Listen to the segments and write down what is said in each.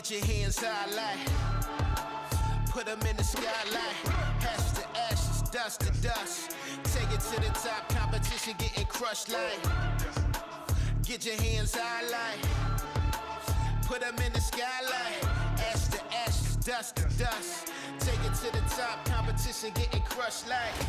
Get your hands high like, put them in the skylight. Ashes to ashes, dust to dust. Take it to the top, competition getting crushed like. Get your hands high like, put them in the skylight. Ashes to ashes, dust to dust. Take it to the top, competition getting crushed like.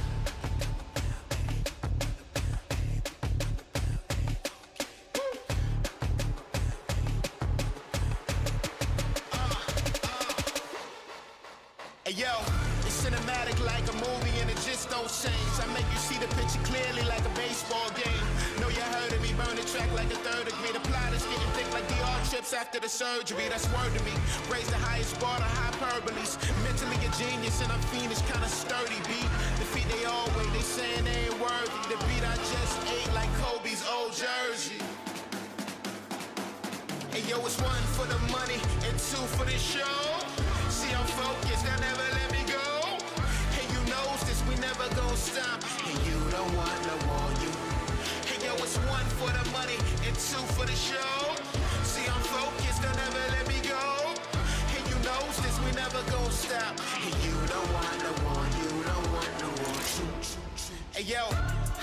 Hey yo, it's cinematic like a movie and it just don't change. I make you see the picture clearly like a baseball game. Know you heard of me, burn the track like a third degree. The plot is getting thick like DR trips after the surgery. That's word to me. Raise the highest bar to hyperboles. Mentally a genius and I'm fiendish, kinda sturdy, beat. The feet they all weigh, they saying they ain't worthy. The beat I just ate like Kobe's old jersey. Hey yo, it's one for the money and two for the show. See, I'm focused, they'll never let me go. Hey, you knows this, we never gon' stop. And you don't want no more, you. Hey yo, it's one for the money and two for the show. See, I'm focused, they'll never let me go. Hey, you knows this, we never gon' stop. And you don't want no more, you don't want no more. Hey yo,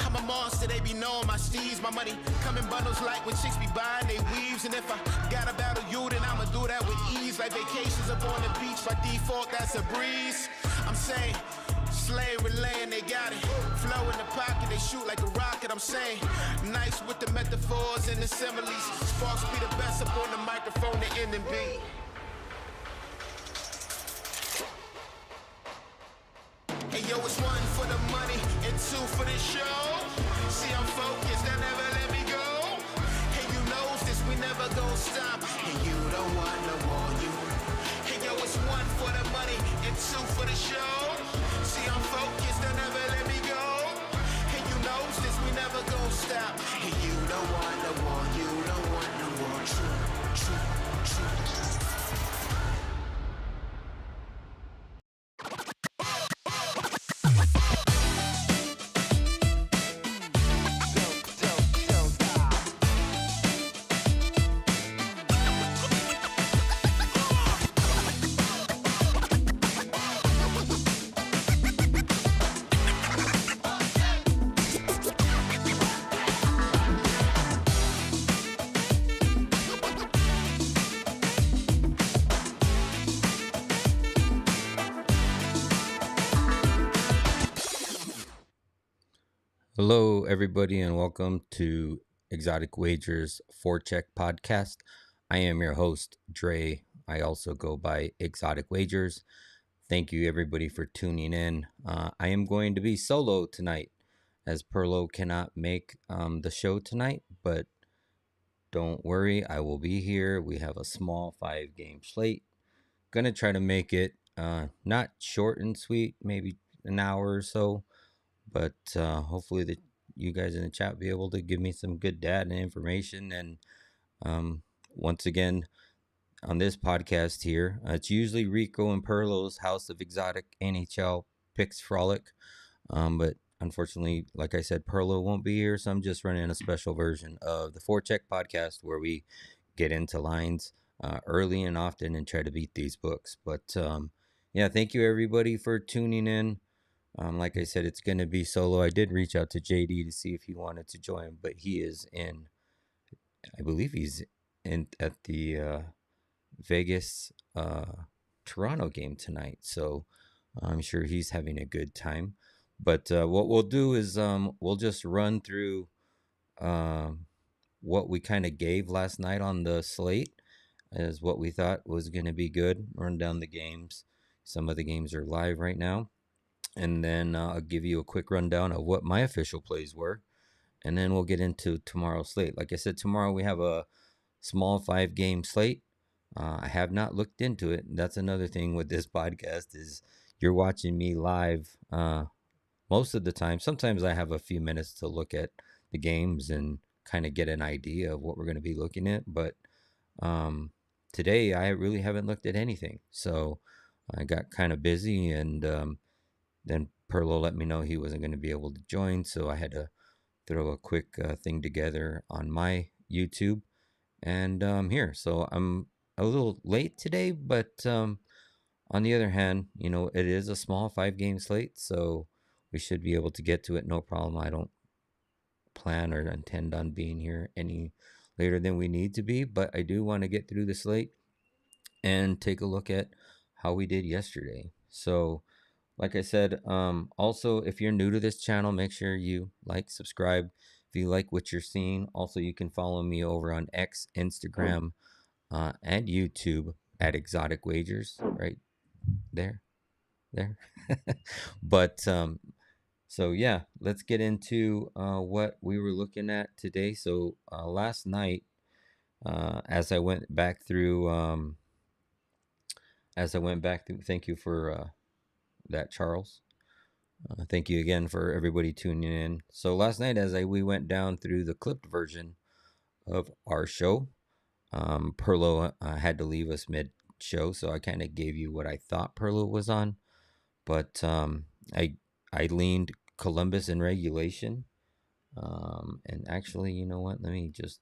I'm a monster, they be knowing my steeds. My money come in bundles like when chicks be buying they weaves. And if I gotta battle you, then I'ma do that with ease. Like vacations up on the beach, by default, that's a breeze. I'm saying, Slate relaying, they got it. Flow in the pocket, they shoot like a rocket. I'm saying, nice with the metaphors and the similes. Sparks be the best up on the microphone, the end and beat. Hey yo, it's one for the money and two for the show. See, I'm focused, they'll never let me go. Hey, you knows this, we never gon' stop. And you don't want no more, you. Hey yo, it's one for the money and two for the show. See, I'm focused, they'll never let me go. Hey, you knows this, we never gon' stop. And you don't want no more, you don't want no more. True, true, true. Hello, everybody, and welcome to Exotic Wagers ForeCheck Podcast. I am your host, Dre. I also go by Exotic Wagers. Thank you, everybody, for tuning in. I am going to be solo tonight, as Perlo cannot make the show tonight, but don't worry, I will be here. We have a small 5-game slate. Gonna try to make it not short and sweet, maybe an hour or so. But hopefully you guys in the chat be able to give me some good data and information. And once again, on this podcast here, it's usually Rico and Perlo's House of Exotic NHL Picks Frolic. But unfortunately, like I said, Perlo won't be here. So I'm just running a special version of the ForeCheck Podcast where we get into lines early and often and try to beat these books. But yeah, thank you, everybody, for tuning in. Like I said, it's going to be solo. I did reach out to JD to see if he wanted to join, but he is in, I believe he's in at the Vegas Toronto game tonight. So I'm sure he's having a good time. But what we'll do is we'll just run through what we kind of gave last night on the slate as what we thought was going to be good. Run down the games. Some of the games are live right now. And then I'll give you a quick rundown of what my official plays were. And then we'll get into tomorrow's slate. Like I said, tomorrow we have a small 5-game slate. I have not looked into it. That's another thing with this podcast is you're watching me live most of the time. Sometimes I have a few minutes to look at the games and kind of get an idea of what we're going to be looking at. But today I really haven't looked at anything. So I got kind of busy and then Perlo let me know he wasn't going to be able to join, so I had to throw a quick thing together on my YouTube, and I'm here. So I'm a little late today, but on the other hand, it is a small 5 game slate, so we should be able to get to it no problem. I don't plan or intend on being here any later than we need to be, but I do want to get through the slate and take a look at how we did yesterday. So, like I said, also, if you're new to this channel, make sure you like, subscribe if you like what you're seeing. Also, you can follow me over on X, Instagram, and YouTube at Exotic Wagers, right there. But so yeah, let's get into what we were looking at today. So last night, as I went back through, thank you for that, Charles. Thank you again for everybody tuning in. So last night, we went down through the clipped version of our show, Perlo had to leave us mid show, so I kind of gave you what I thought Perlo was on. But I leaned Columbus in regulation. And actually, you know what? Let me just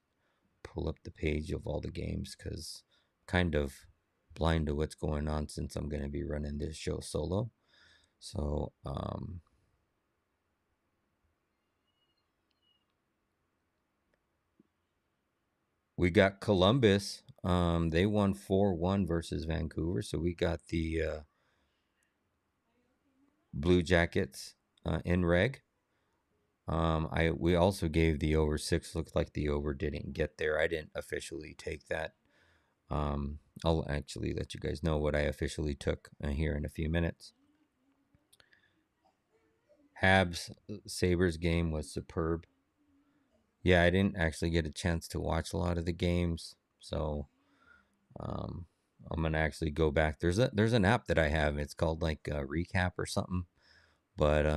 pull up the page of all the games, because kind of blind to what's going on since I'm going to be running this show solo. So we got Columbus. They won 4-1 versus Vancouver. So we got the Blue Jackets in reg. We also gave the over 6. Looked like the over didn't get there. I didn't officially take that. I'll actually let you guys know what I officially took here in a few minutes. Habs Sabres game was superb. Yeah, I didn't actually get a chance to watch a lot of the games, so I'm gonna actually go back. There's an app that I have. It's called like Recap or something, but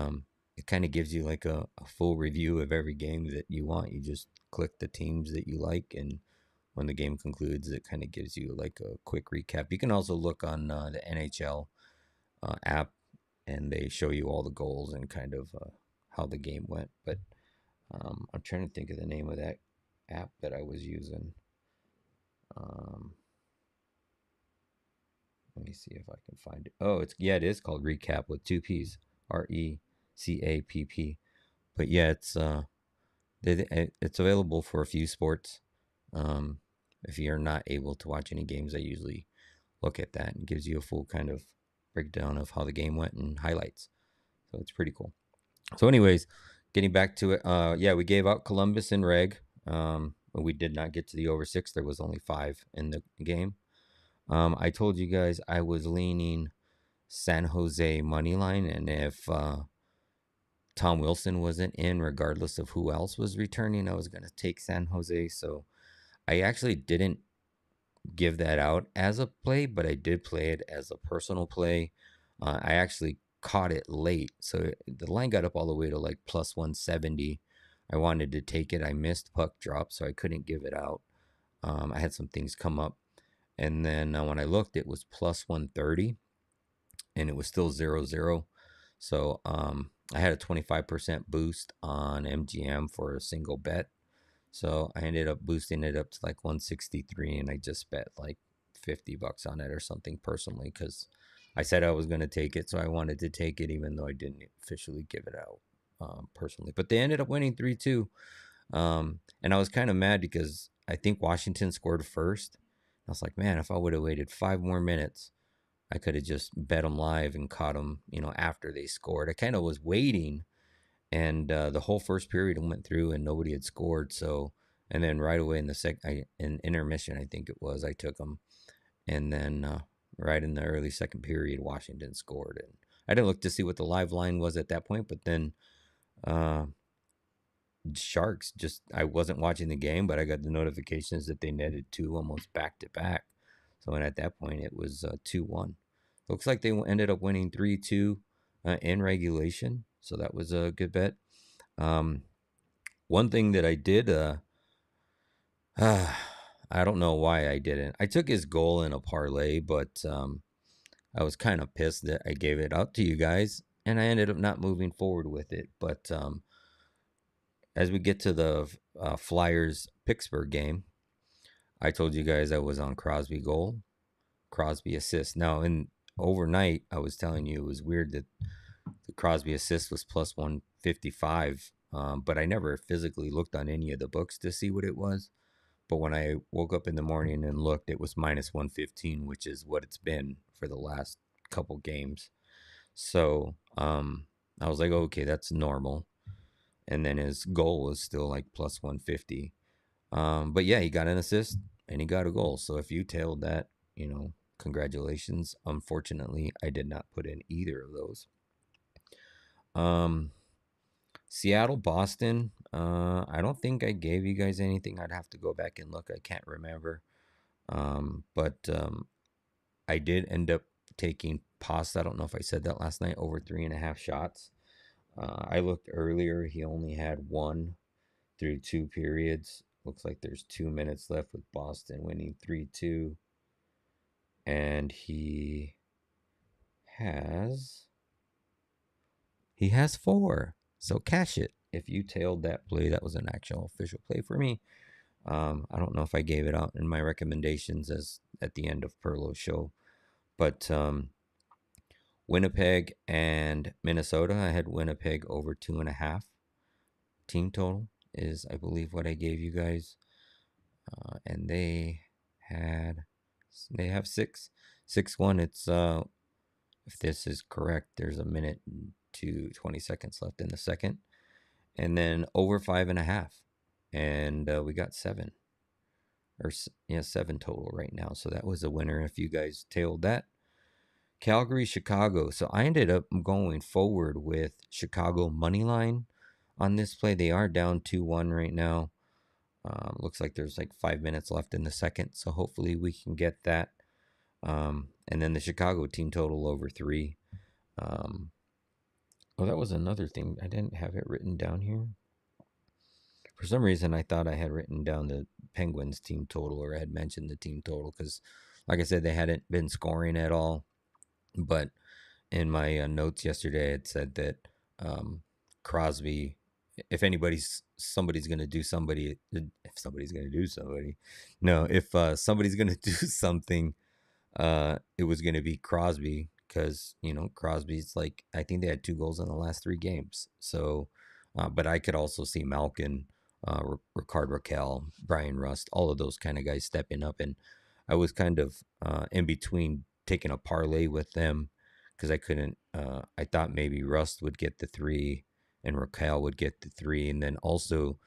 it kind of gives you like a full review of every game that you want. You just click the teams that you like, and when the game concludes, it kind of gives you like a quick recap. You can also look on the NHL app, and they show you all the goals and kind of how the game went. But I'm trying to think of the name of that app that I was using. Let me see if I can find it. Oh, it is called Recap with 2 P's, RECAPP. But yeah, it's available for a few sports. If you're not able to watch any games, I usually look at that, and gives you a full kind of breakdown of how the game went and highlights. So it's pretty cool. So anyways, getting back to it, yeah, we gave out Columbus in reg, but we did not get to the over 6. There was only 5 in the game. I told you guys I was leaning San Jose money line, and if Tom Wilson wasn't in, regardless of who else was returning, I was going to take San Jose. So I actually didn't give that out as a play, but I did play it as a personal play. I actually caught it late, so the line got up all the way to like plus 170. I wanted to take it. I missed puck drop, so I couldn't give it out. I had some things come up, and then when I looked, it was plus 130, and it was still 0-0. So I had a 25% boost on MGM for a single bet. So I ended up boosting it up to like 163, and I just bet like $50 on it or something personally, because I said I was going to take it, so I wanted to take it even though I didn't officially give it out personally. But they ended up winning 3-2, and I was kind of mad because I think Washington scored first. I was like, man, if I would have waited 5 more minutes, I could have just bet them live and caught them, after they scored. I kind of was waiting, and the whole first period went through and nobody had scored. So, and then right away in in intermission, I think it was, I took them, and then right in the early second period, Washington scored, and I didn't look to see what the live line was at that point. But then Sharks, I wasn't watching the game, but I got the notifications that they netted 2 almost back to back. So, and at that point, it was 2-1. Looks like they ended up winning 3-2 in regulation. So that was a good bet. One thing that I did, I don't know why I didn't. I took his goal in a parlay, but I was kind of pissed that I gave it out to you guys, and I ended up not moving forward with it. But as we get to the Flyers Pittsburgh game, I told you guys I was on Crosby goal, Crosby assist. Now, in overnight, I was telling you it was weird that the Crosby assist was plus 155, but I never physically looked on any of the books to see what it was. But when I woke up in the morning and looked, it was minus 115, which is what it's been for the last couple games. So I was like, okay, that's normal. And then his goal was still like plus 150. But yeah, he got an assist and he got a goal. So if you tailed that, congratulations. Unfortunately, I did not put in either of those. Seattle, Boston. I don't think I gave you guys anything. I'd have to go back and look. I can't remember. But I did end up taking Pasta. I don't know if I said that last night, over 3.5 shots. I looked earlier. He only had 1 through 2 periods. Looks like there's 2 minutes left with Boston winning 3-2. And he has 4. So cash it. If you tailed that play, that was an actual official play for me. I don't know if I gave it out in my recommendations as at the end of Perlo's show. But Winnipeg and Minnesota, I had Winnipeg over 2.5. Team total is, I believe, what I gave you guys. And they have 6-1. It's if this is correct, there's a minute to 20 seconds left in the second. And then over 5.5. And we got 7. 7 total right now. So that was a winner if you guys tailed that. Calgary, Chicago. So I ended up going forward with Chicago money line on this play. They are down 2-1 right now. Looks like there's like 5 minutes left in the second. So hopefully we can get that. And then the Chicago team total over 3. That was another thing. I didn't have it written down here. For some reason, I thought I had written down the Penguins team total, or I had mentioned the team total because, like I said, they hadn't been scoring at all. But in my notes yesterday, it said that Crosby, if somebody's going to do somebody, if somebody's going to do somebody, no, if somebody's going to do something, it was going to be Crosby because, Crosby's like, I think they had 2 goals in the last 3 games. So, but I could also see Malkin, Ricard Raquel, Brian Rust, all of those kind of guys stepping up. And I was kind of in between taking a parlay with them because I couldn't, I thought maybe Rust would get the 3 and Raquel would get the 3. And then also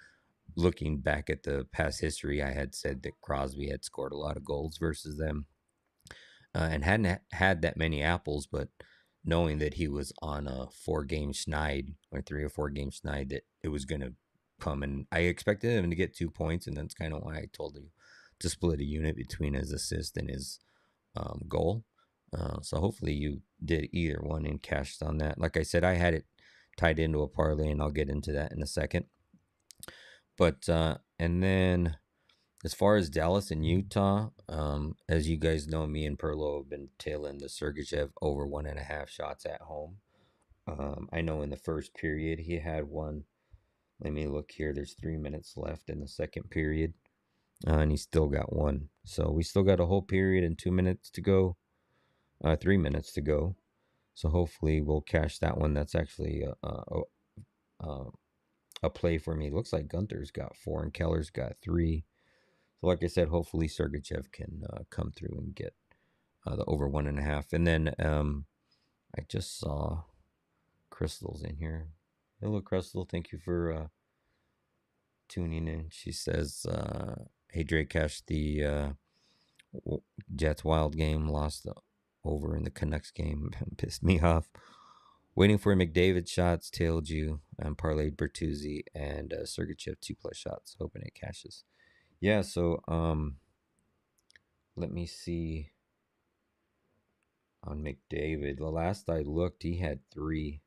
looking back at the past history, I had said that Crosby had scored a lot of goals versus them and hadn't had that many apples, but knowing that he was on a 4-game schneid or 3 or 4 game schneid, that it was going to come. And I expected him to get 2 points. And that's kind of why I told you to split a unit between his assist and his goal. So hopefully you did either one and cashed on that. Like I said, I had it tied into a parlay, and I'll get into that in a second. But and then as far as Dallas and Utah, as you guys know, me and Perlo have been tailing the Sergachev over 1.5 shots at home. I know in the first period he had 1. Let me look here. There's 3 minutes left in the second period. And he still got 1. So we still got a whole period and 2 minutes to go. 3 minutes to go. So hopefully we'll cash that one. That's actually a play for me. It looks like Gunter's got 4 and Keller's got 3. So like I said, hopefully Sergachev can come through and get the over 1.5. And then I just saw Crystal's in here. Hello, Crystal. Thank you for tuning in. She says, hey, Drake, cash the Jets Wild game, lost over in the Canucks game. Pissed me off. Waiting for McDavid shots, tailed you, and parlayed Bertuzzi and Sergachev 2+ shots, hoping it cashes. Yeah, so let me see on McDavid. The last I looked, he had 3.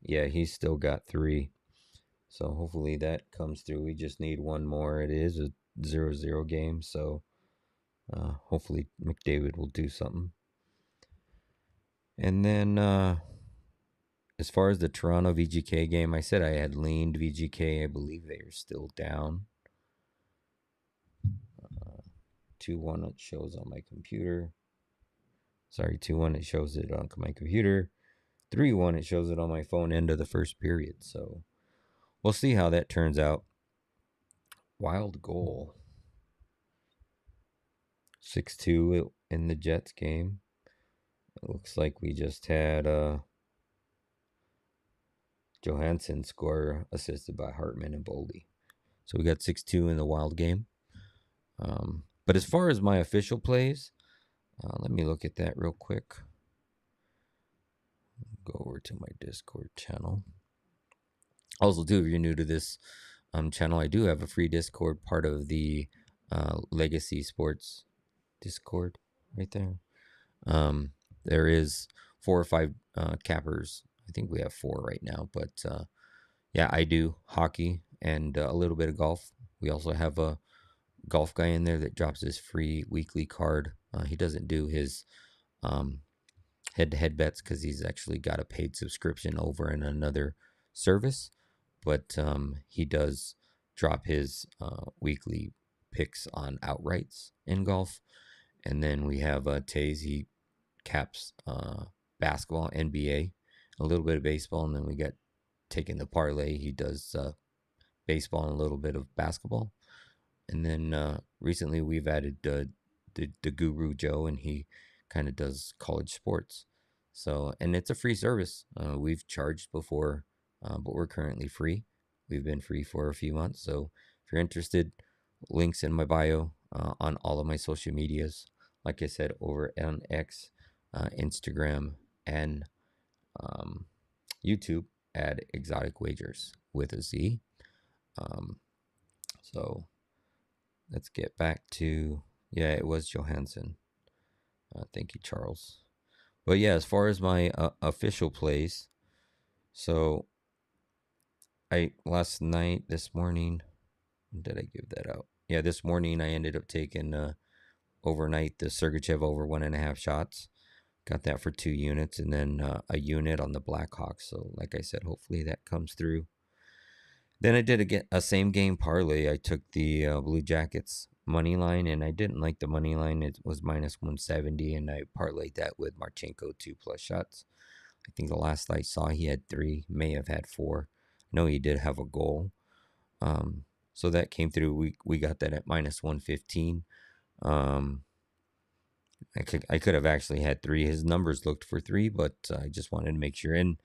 Yeah, he's still got 3. So hopefully that comes through. We just need 1 more. It is a 0-0 game, so hopefully McDavid will do something. And then as far as the Toronto VGK game, I said I had leaned VGK. I believe they are still down. 2-1 it shows on my computer. Sorry, 2-1 it shows it on my computer. 3-1 it shows it on my phone end of the first period. So we'll see how that turns out. Wild goal. 6-2 in the Jets game. It looks like we just had Johansson score assisted by Hartman and Boldy. So we got 6-2 in the Wild game. But as far as my official plays, let me look at that real quick. Go over to my Discord channel. Also, too, if you're new to this channel, I do have a free Discord, part of the Legacy Sports Discord right there. There is 4 or 5 cappers. I think we have 4 right now, but yeah, I do hockey and a little bit of golf. We also have a golf guy in there that drops his free weekly card. He doesn't do his head-to-head bets because he's actually got a paid subscription over in another service, but he does drop his weekly picks on outrights in golf. And then we have Taze. He caps basketball, NBA, a little bit of baseball, and then we got taking the parlay. He does baseball and a little bit of basketball. And then recently we've added the Guru Joe, and he kind of does college sports. So, and it's a free service. We've charged before, but we're currently free. We've been free for a few months. So if you're interested, links in my bio on all of my social medias. Like I said, over on X, Instagram, and YouTube at Exotic Wagers with a Z. So let's get back to, yeah, it was Johansson. Thank you, Charles. But yeah, as far as my official plays, so this morning, when did I give that out? Yeah, this morning I ended up taking overnight the Sergachev over 1.5 shots. Got that for 2 units, and then a unit on the Blackhawks. So like I said, hopefully that comes through. Then I did a same game parlay. I took the Blue Jackets money line, and I didn't like the money line. It was minus 170, and I parlayed that with Marchenko 2+ shots. I think the last I saw he had 3, may have had 4. I know he did have a goal. So that came through. We got that at minus 115. I could have actually had 3. His numbers looked for 3, but I just wanted to make sure. And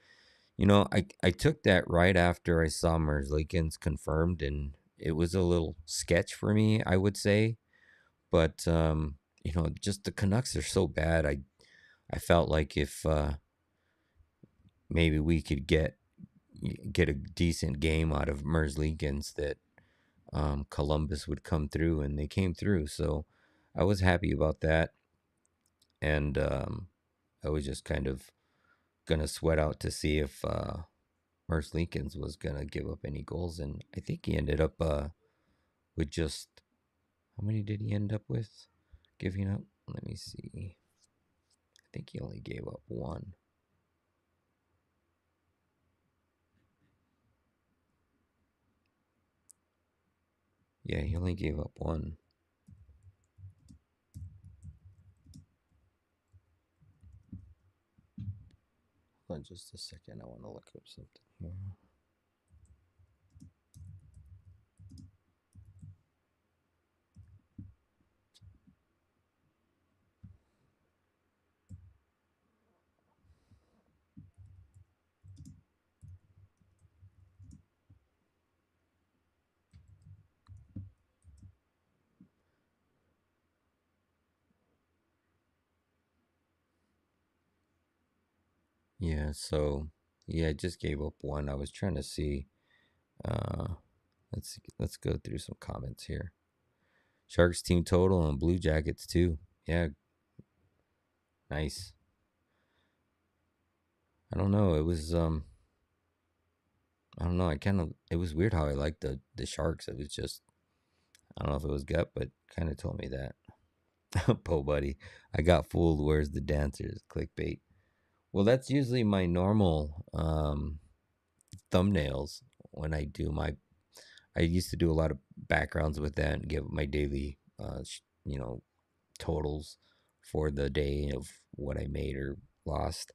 you know, I took that right after I saw Merzlikins confirmed, and it was a little sketch for me, I would say. But you know, just the Canucks are so bad. I felt like if maybe we could get a decent game out of Merzlikins, that Columbus would come through, and they came through. So I was happy about that, and I was just kind of gonna sweat out to see if Merzlikins was gonna give up any goals, and I think he ended up with just, how many did he end up with giving up? Let me see. I think he only gave up 1. Yeah, he only gave up 1. Hold on just a second. I want to look up something here. Yeah, so yeah, I just gave up 1. I was trying to see. Let's go through some comments here. Sharks team total and Blue Jackets too. Yeah, nice. I don't know. It was I don't know. It was weird how I liked the Sharks. It was just, I don't know if it was gut, but kind of told me that. Po buddy, I got fooled. Where's the dancers? Clickbait. Well, that's usually my normal thumbnails when I do my. I used to do a lot of backgrounds with that and give my daily, you know, totals for the day of what I made or lost.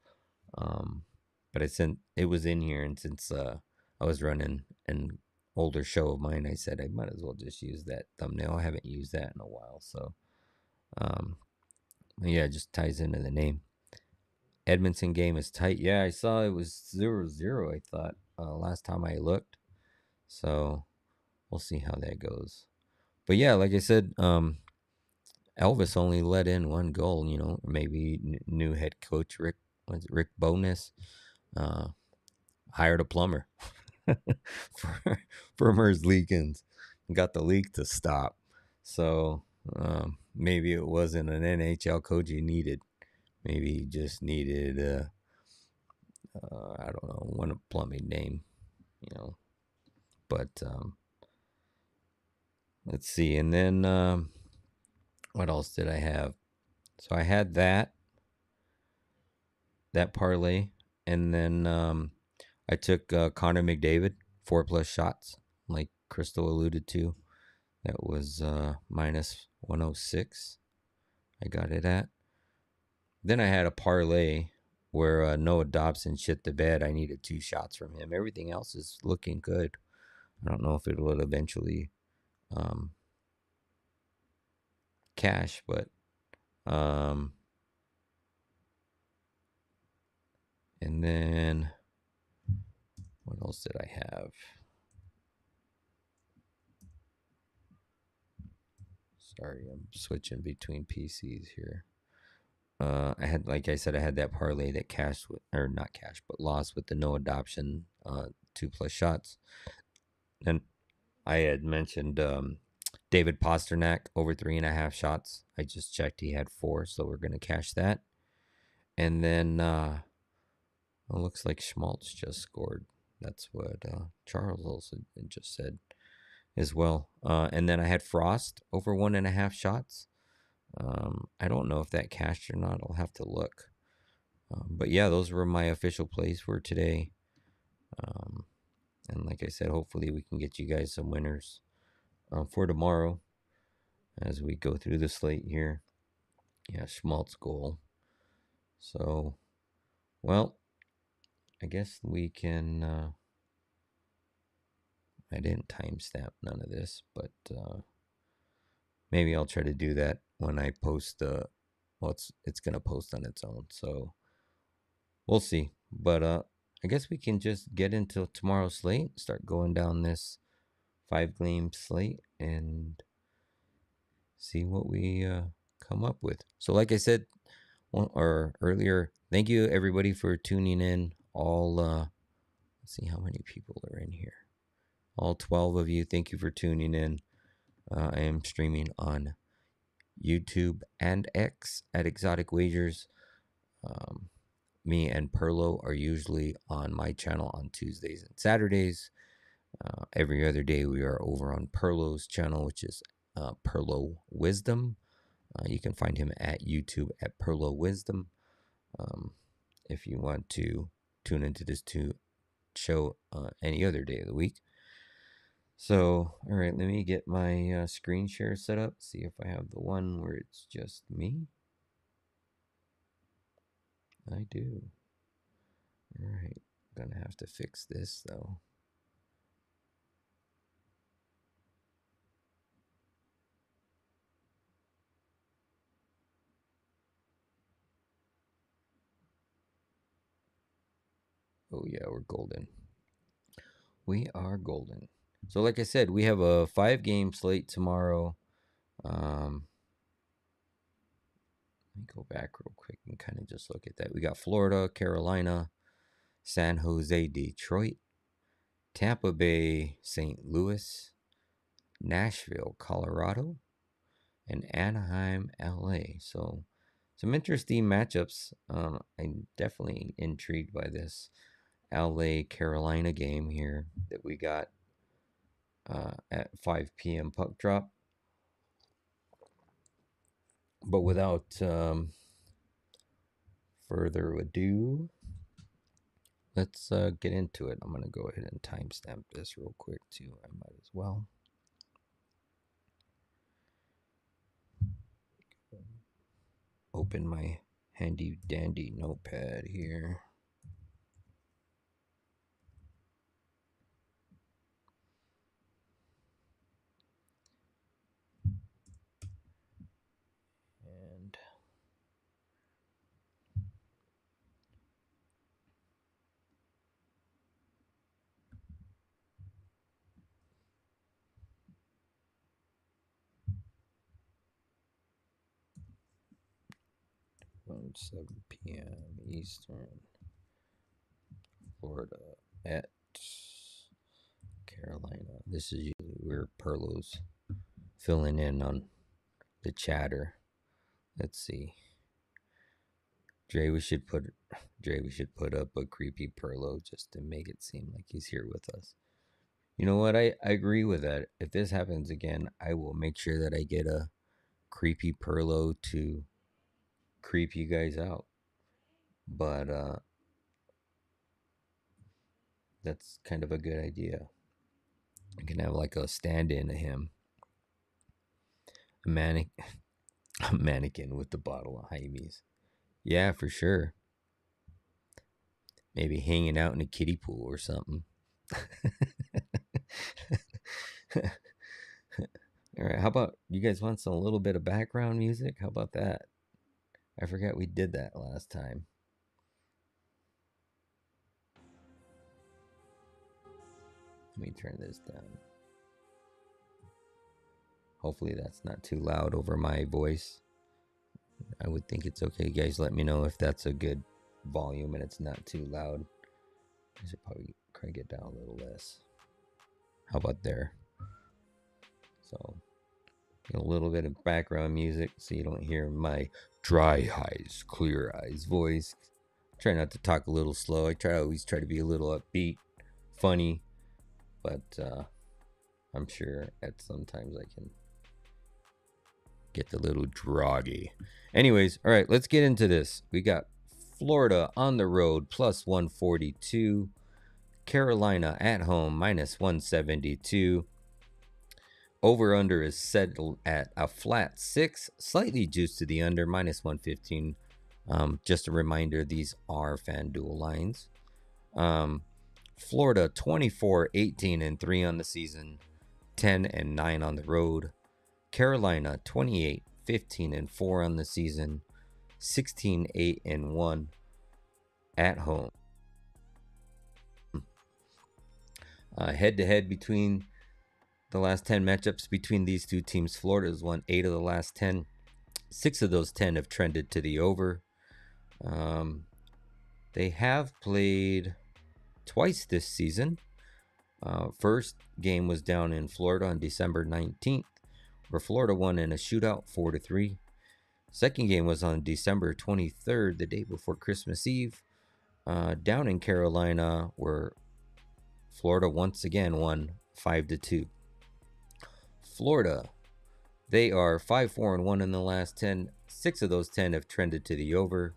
Um, but it was in here, and since I was running an older show of mine, I said I might as well just use that thumbnail. I haven't used that in a while, so um, yeah, it just ties into the name. Edmonton game is tight. Yeah, I saw it was 0-0, I thought, last time I looked. So we'll see how that goes. But yeah, like I said, Elvis only let in one goal. Maybe new head coach Rick Bowness hired a plumber for Mers Leakins, got the leak to stop. So maybe it wasn't an NHL coach he needed. Maybe he just needed I don't know, one plumbing name, you know. But let's see, and then what else did I have? So I had that parlay, and then I took Connor McDavid 4+ shots, like Crystal alluded to. That was minus 106. I got it at. Then I had a parlay where Noah Dobson shit the bed. I needed 2 shots from him. Everything else is looking good. I don't know if it will eventually cash, but and then what else did I have? Sorry, I'm switching between PCs here. I had, like I said, I had that parlay that cashed with, or not cashed, but lost with the no adoption 2+ shots. And I had mentioned David Pasternak over 3.5 shots. I just checked; he had 4, so we're gonna cash that. And then it looks like Schmaltz just scored. That's what Charles also just said as well. And then I had Frost over 1.5 shots. I don't know if that cashed or not. I'll have to look. But yeah, those were my official plays for today. And like I said, hopefully we can get you guys some winners for tomorrow as we go through the slate here. Yeah, Schmaltz goal. So, well, I guess we can. I didn't timestamp none of this, but maybe I'll try to do that when I post. Well, it's gonna post on its own, so we'll see. But I guess we can just get into tomorrow's slate, start going down this 5-game slate, and see what we come up with. So, like I said, or earlier, thank you everybody for tuning in. All let's see how many people are in here. All 12 of you, thank you for tuning in. I am streaming on YouTube and X at Exotic Wagers. Me and Perlo are usually on my channel on Tuesdays and Saturdays. Every other day we are over on Perlo's channel, which is Perlo Wisdom. You can find him at YouTube at Perlo Wisdom. If you want to tune into this show any other day of the week. So, all right, let me get my screen share set up. See if I have the one where it's just me. I do. All right, gonna have to fix this though. Oh yeah, we're golden. We are golden. So like I said, we have a 5-game slate tomorrow. Let me go back real quick and kind of just look at that. We got Florida, Carolina, San Jose, Detroit, Tampa Bay, St. Louis, Nashville, Colorado, and Anaheim, LA. So some interesting matchups. I'm definitely intrigued by this LA Carolina game here that we got at 5 p.m. puck drop. But without further ado, let's get into it. I'm going to go ahead and timestamp this real quick too. I might as well. Open my handy dandy notepad here. And around 7 p.m. Eastern, Florida at Carolina. This is usually where Perlo's filling in on the chatter. Let's see. Dre, we should put up a creepy Perlo just to make it seem like he's here with us. You know what? I agree with that. If this happens again, I will make sure that I get a creepy Perlo to creep you guys out. But that's kind of a good idea. I can have like a stand-in of him. A mannequin with the bottle of Jaime's. Yeah, for sure. Maybe hanging out in a kiddie pool or something. All right, how about you guys want a little bit of background music? How about that? I forgot we did that last time. Let me turn this down. Hopefully that's not too loud over my voice. I would think it's okay. You guys let me know if that's a good volume and it's not too loud. I should probably crank it down a little less. How about there? So, a little bit of background music so you don't hear my dry eyes, clear eyes voice. Try not to talk a little slow. I always try to be a little upbeat, funny, but I'm sure at sometimes I can get a little droggy. Anyways, all right, let's get into this. We got Florida on the road plus 142. Carolina at home minus 172. Over under is set at a flat 6, slightly juiced to the under, minus 115. Just a reminder, these are FanDuel lines. Florida 24, 18, and 3 on the season, 10 and 9 on the road. Carolina 28, 15, and 4 on the season, 16, 8, and 1 at home. Head to head between the last 10 matchups between these two teams, Florida has won 8 of the last 10. 6 of those 10 have trended to the over. They have played twice this season. First game was down in Florida on December 19th, where Florida won in a shootout 4-3. Second game was on December 23rd, the day before Christmas Eve, down in Carolina, where Florida once again won 5-2. Florida, they are 5-4-1 in the last 10. 6 of those 10 have trended to the over.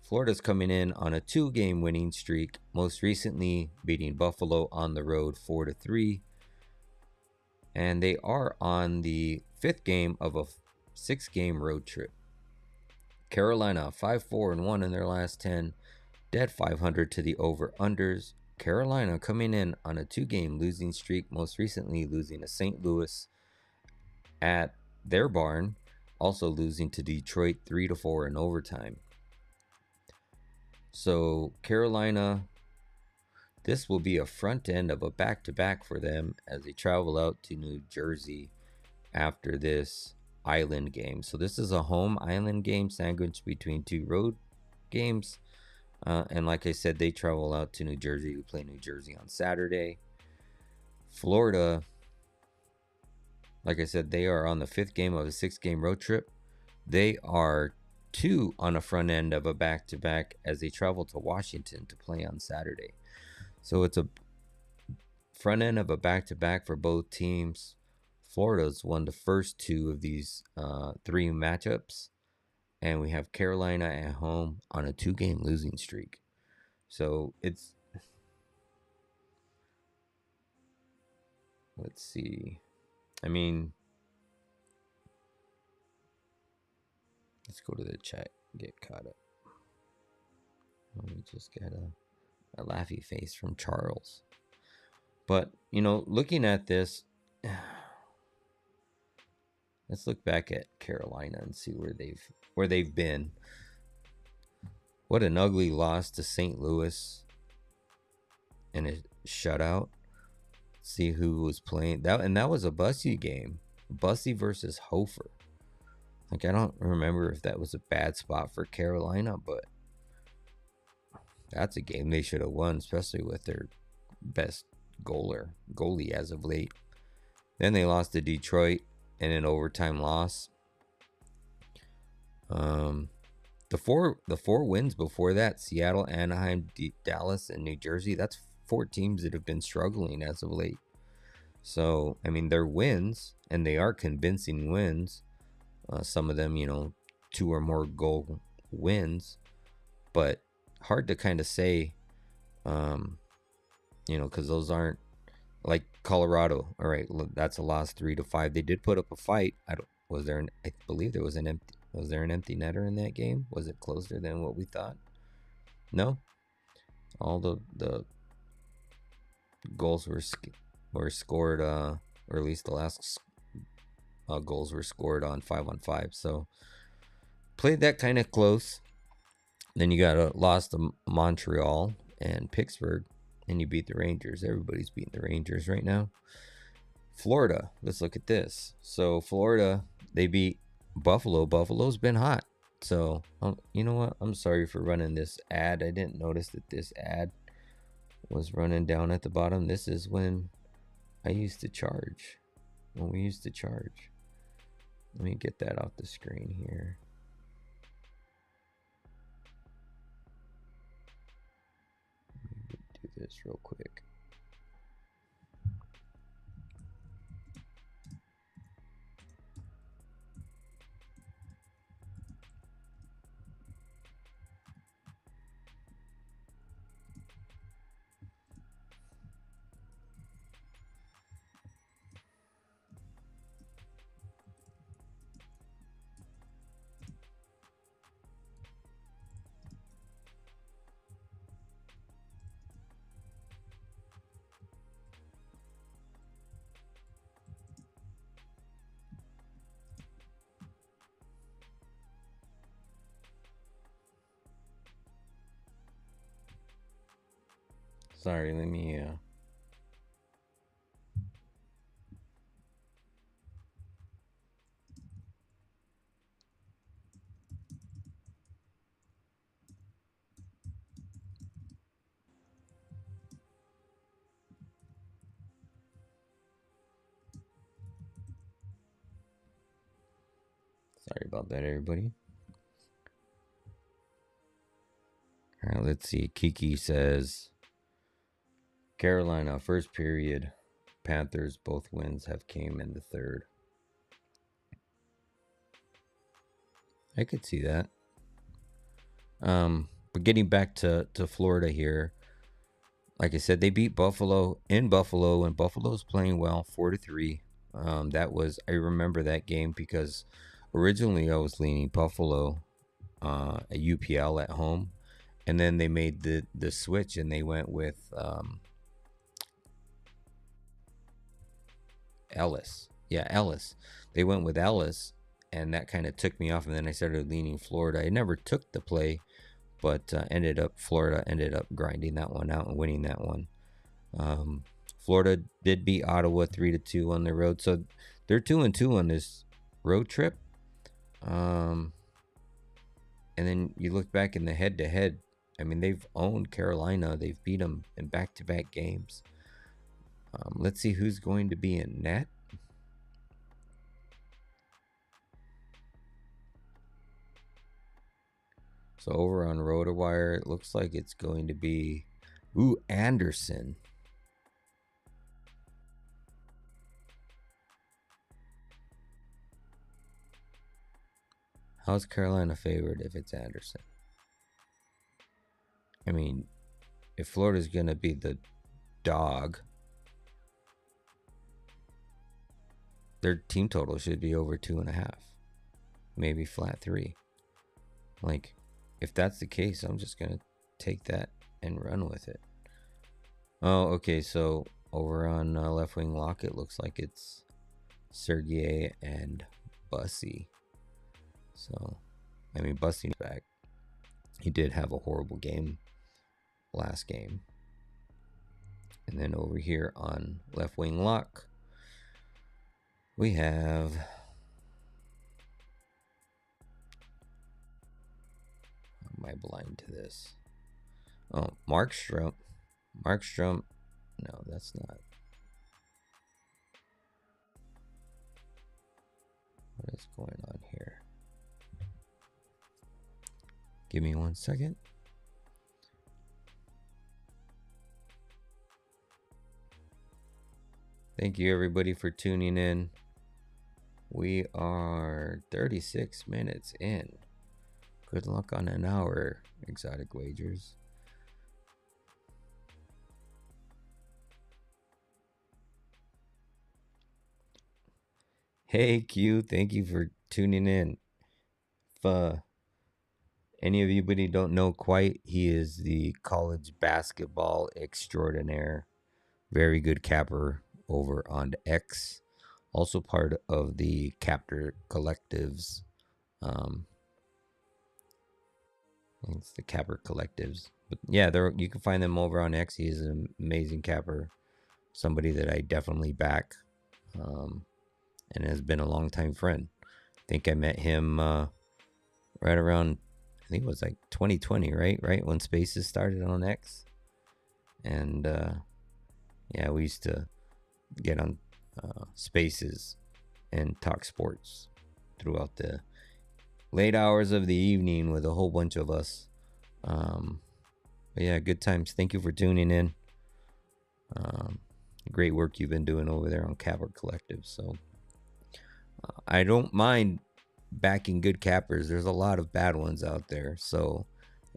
Florida's coming in on a 2-game winning streak, most recently beating Buffalo on the road 4-3. And they are on the 5th game of a 6-game road trip. Carolina 5-4-1 in their last 10, dead 500 to the over-unders. Carolina coming in on a 2-game losing streak, most recently losing to St. Louis at their barn, also losing to Detroit 3-4 in overtime. So Carolina, this will be a front end of a back-to-back for them as they travel out to New Jersey after this island game. So this is a home island game sandwiched between 2 road games. And like I said, they travel out to New Jersey. We play New Jersey on Saturday. Florida, like I said, they are on the 5th game of a 6-game road trip. They are 2 on a front end of a back-to-back as they travel to Washington to play on Saturday. So it's a front end of a back-to-back for both teams. Florida's won the first 2 of these 3 matchups. and we have Carolina at home on a 2-game losing streak. So it's, let's see. I mean, let's go to the chat, get caught up. Let me just get a laughy face from Charles. But, looking at this, let's look back at Carolina and see where they've been. What an ugly loss to St. Louis in a shutout. See who was playing that, and that was a Bussy game. Bussy versus Hofer. Like, I don't remember if that was a bad spot for Carolina, but that's a game they should have won, especially with their best goalie as of late. Then they lost to Detroit in an overtime loss. The four wins before that: Seattle, Anaheim, Dallas, and New Jersey. That's 4 teams that have been struggling as of late. So, I mean, they're wins, and they are convincing wins. Some of them, 2 or more goal wins, but hard to kind of say, because those aren't like Colorado. All right, that's a loss 3-5. They did put up a fight. I believe there was an empty netter in that game? Was it closer than what we thought? No. All the goals were scored, or at least the last goals were scored on 5-on-5. So played that kind of close. Then you got a loss to Montreal and Pittsburgh, and you beat the Rangers. Everybody's beating the Rangers right now. Florida, let's look at this. So Florida, they beat Buffalo. Buffalo's been hot. So, you know what? I'm sorry for running this ad. I didn't notice that this ad was running down at the bottom. This is when I used to charge. When we used to charge. Let me get that off the screen here. Let me do this real quick. Sorry, let me sorry about that, everybody. All right, let's see. Kiki says Carolina, first period. Panthers, both wins have came in the third. I could see that. But getting back to Florida here, like I said, they beat Buffalo in Buffalo, and Buffalo's playing well, 4-3. I remember that game because originally I was leaning Buffalo, a UPL at home, and then they made the switch and they went with Ellis. Yeah, Ellis. They went with Ellis, and that kind of took me off, and then I started leaning Florida. I never took the play, but Florida ended up grinding that one out and winning that one. Florida did beat Ottawa 3-2 on the road, so they're 2-2 on this road trip. And then you look back in the head-to-head. I mean, they've owned Carolina. They've beat them in back-to-back games. Let's see who's going to be in net. So over on RotoWire, it looks like it's going to be Anderson. How's Carolina favored if it's Anderson? I mean, if Florida's going to be the dog, their team total should be over 2.5, maybe flat 3. Like, if that's the case, I'm just going to take that and run with it. Oh, okay. So over on left wing lock, it looks like it's Sergei and Bussy. So, I mean, Bussy's back. He did have a horrible game last game. And then over here on left wing lock, we have am I blind to this? Oh, Markstrom. No, that's not. What is going on here? Give me 1 second. Thank you, everybody, for tuning in. We are 36 minutes in. Good luck on an hour, Exotic Wagers. Hey, Q, thank you for tuning in. If any of you don't know quite, he is the college basketball extraordinaire. Very good capper over on X. Also part of the Captor Collectives. It's the Capper Collectives. But yeah, you can find them over on X. He is an amazing capper. Somebody that I definitely back. And has been a longtime friend. I think I met him right around, I think it was like 2020, right when Spaces started on X. And yeah, we used to get on Spaces and talk sports throughout the late hours of the evening with a whole bunch of us. But yeah, good times. Thank you for tuning in. Great work you've been doing over there on Capper Collective. So I don't mind backing good cappers. There's a lot of bad ones out there. So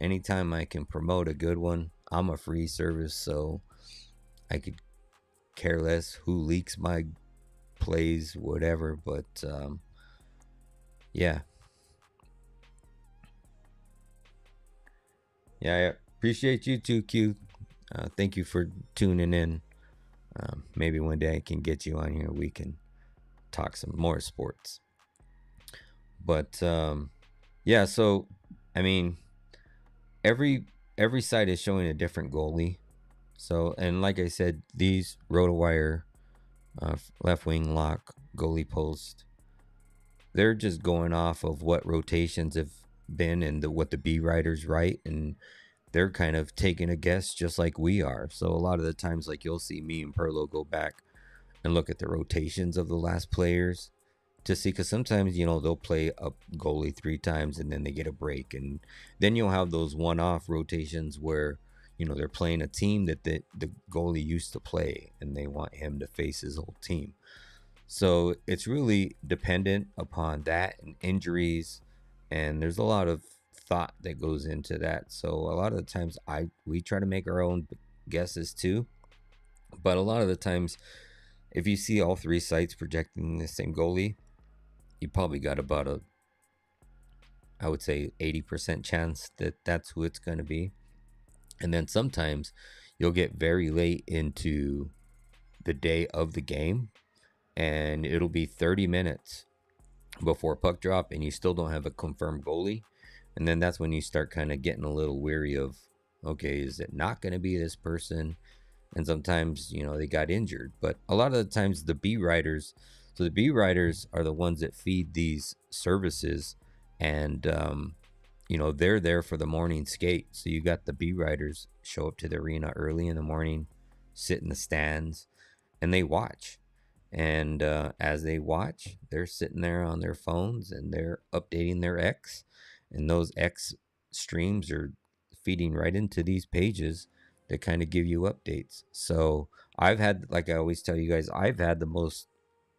anytime I can promote a good one, I'm a free service. So I could care less who leaks my plays, whatever. But yeah. Yeah, I appreciate you too, Q. Thank you for tuning in. Maybe one day I can get you on here. We can talk some more sports. But yeah, so I mean, every site is showing a different goalie. So, and like I said, these RotoWire left wing lock goalie post, they're just going off of what rotations have been and what the B writers write, and they're kind of taking a guess just like we are. So a lot of the times, like, you'll see me and Perlo go back and look at the rotations of the last players to see, because sometimes, they'll play a goalie 3 times and then they get a break, and then you'll have those one-off rotations where they're playing a team that the goalie used to play and they want him to face his whole team. So it's really dependent upon that and injuries, and there's a lot of thought that goes into that. So a lot of the times we try to make our own guesses too, but a lot of the times, if you see all 3 sites projecting the same goalie, you probably got about I would say 80% chance that that's who it's going to be. And then sometimes you'll get very late into the day of the game and it'll be 30 minutes before puck drop and you still don't have a confirmed goalie. And then that's when you start kind of getting a little weary of, okay, is it not going to be this person? And sometimes, they got injured. But a lot of the times the B writers, so the B writers are the ones that feed these services, and, they're there for the morning skate. So you got the B writers show up to the arena early in the morning, sit in the stands, and they watch. And as they watch, they're sitting there on their phones and they're updating their X. And those X streams are feeding right into these pages that kind of give you updates. So I've had, like I always tell you guys, I've had the most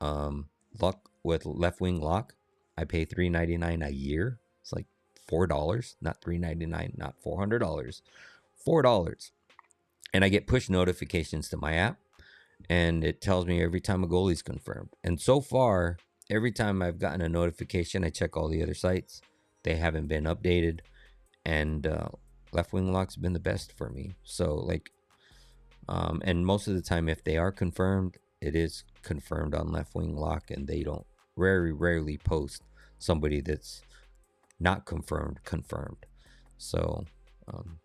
luck with left wing lock. I pay $3.99 a year. It's like $4, not $3.99, not $400, $4. And I get push notifications to my app, and it tells me every time a goalie's confirmed. And so far, every time I've gotten a notification, I check all the other sites. They haven't been updated, and left wing lock's been the best for me. So like, and most of the time, if they are confirmed, it is confirmed on left wing lock, and they don't rarely post somebody that's not confirmed. So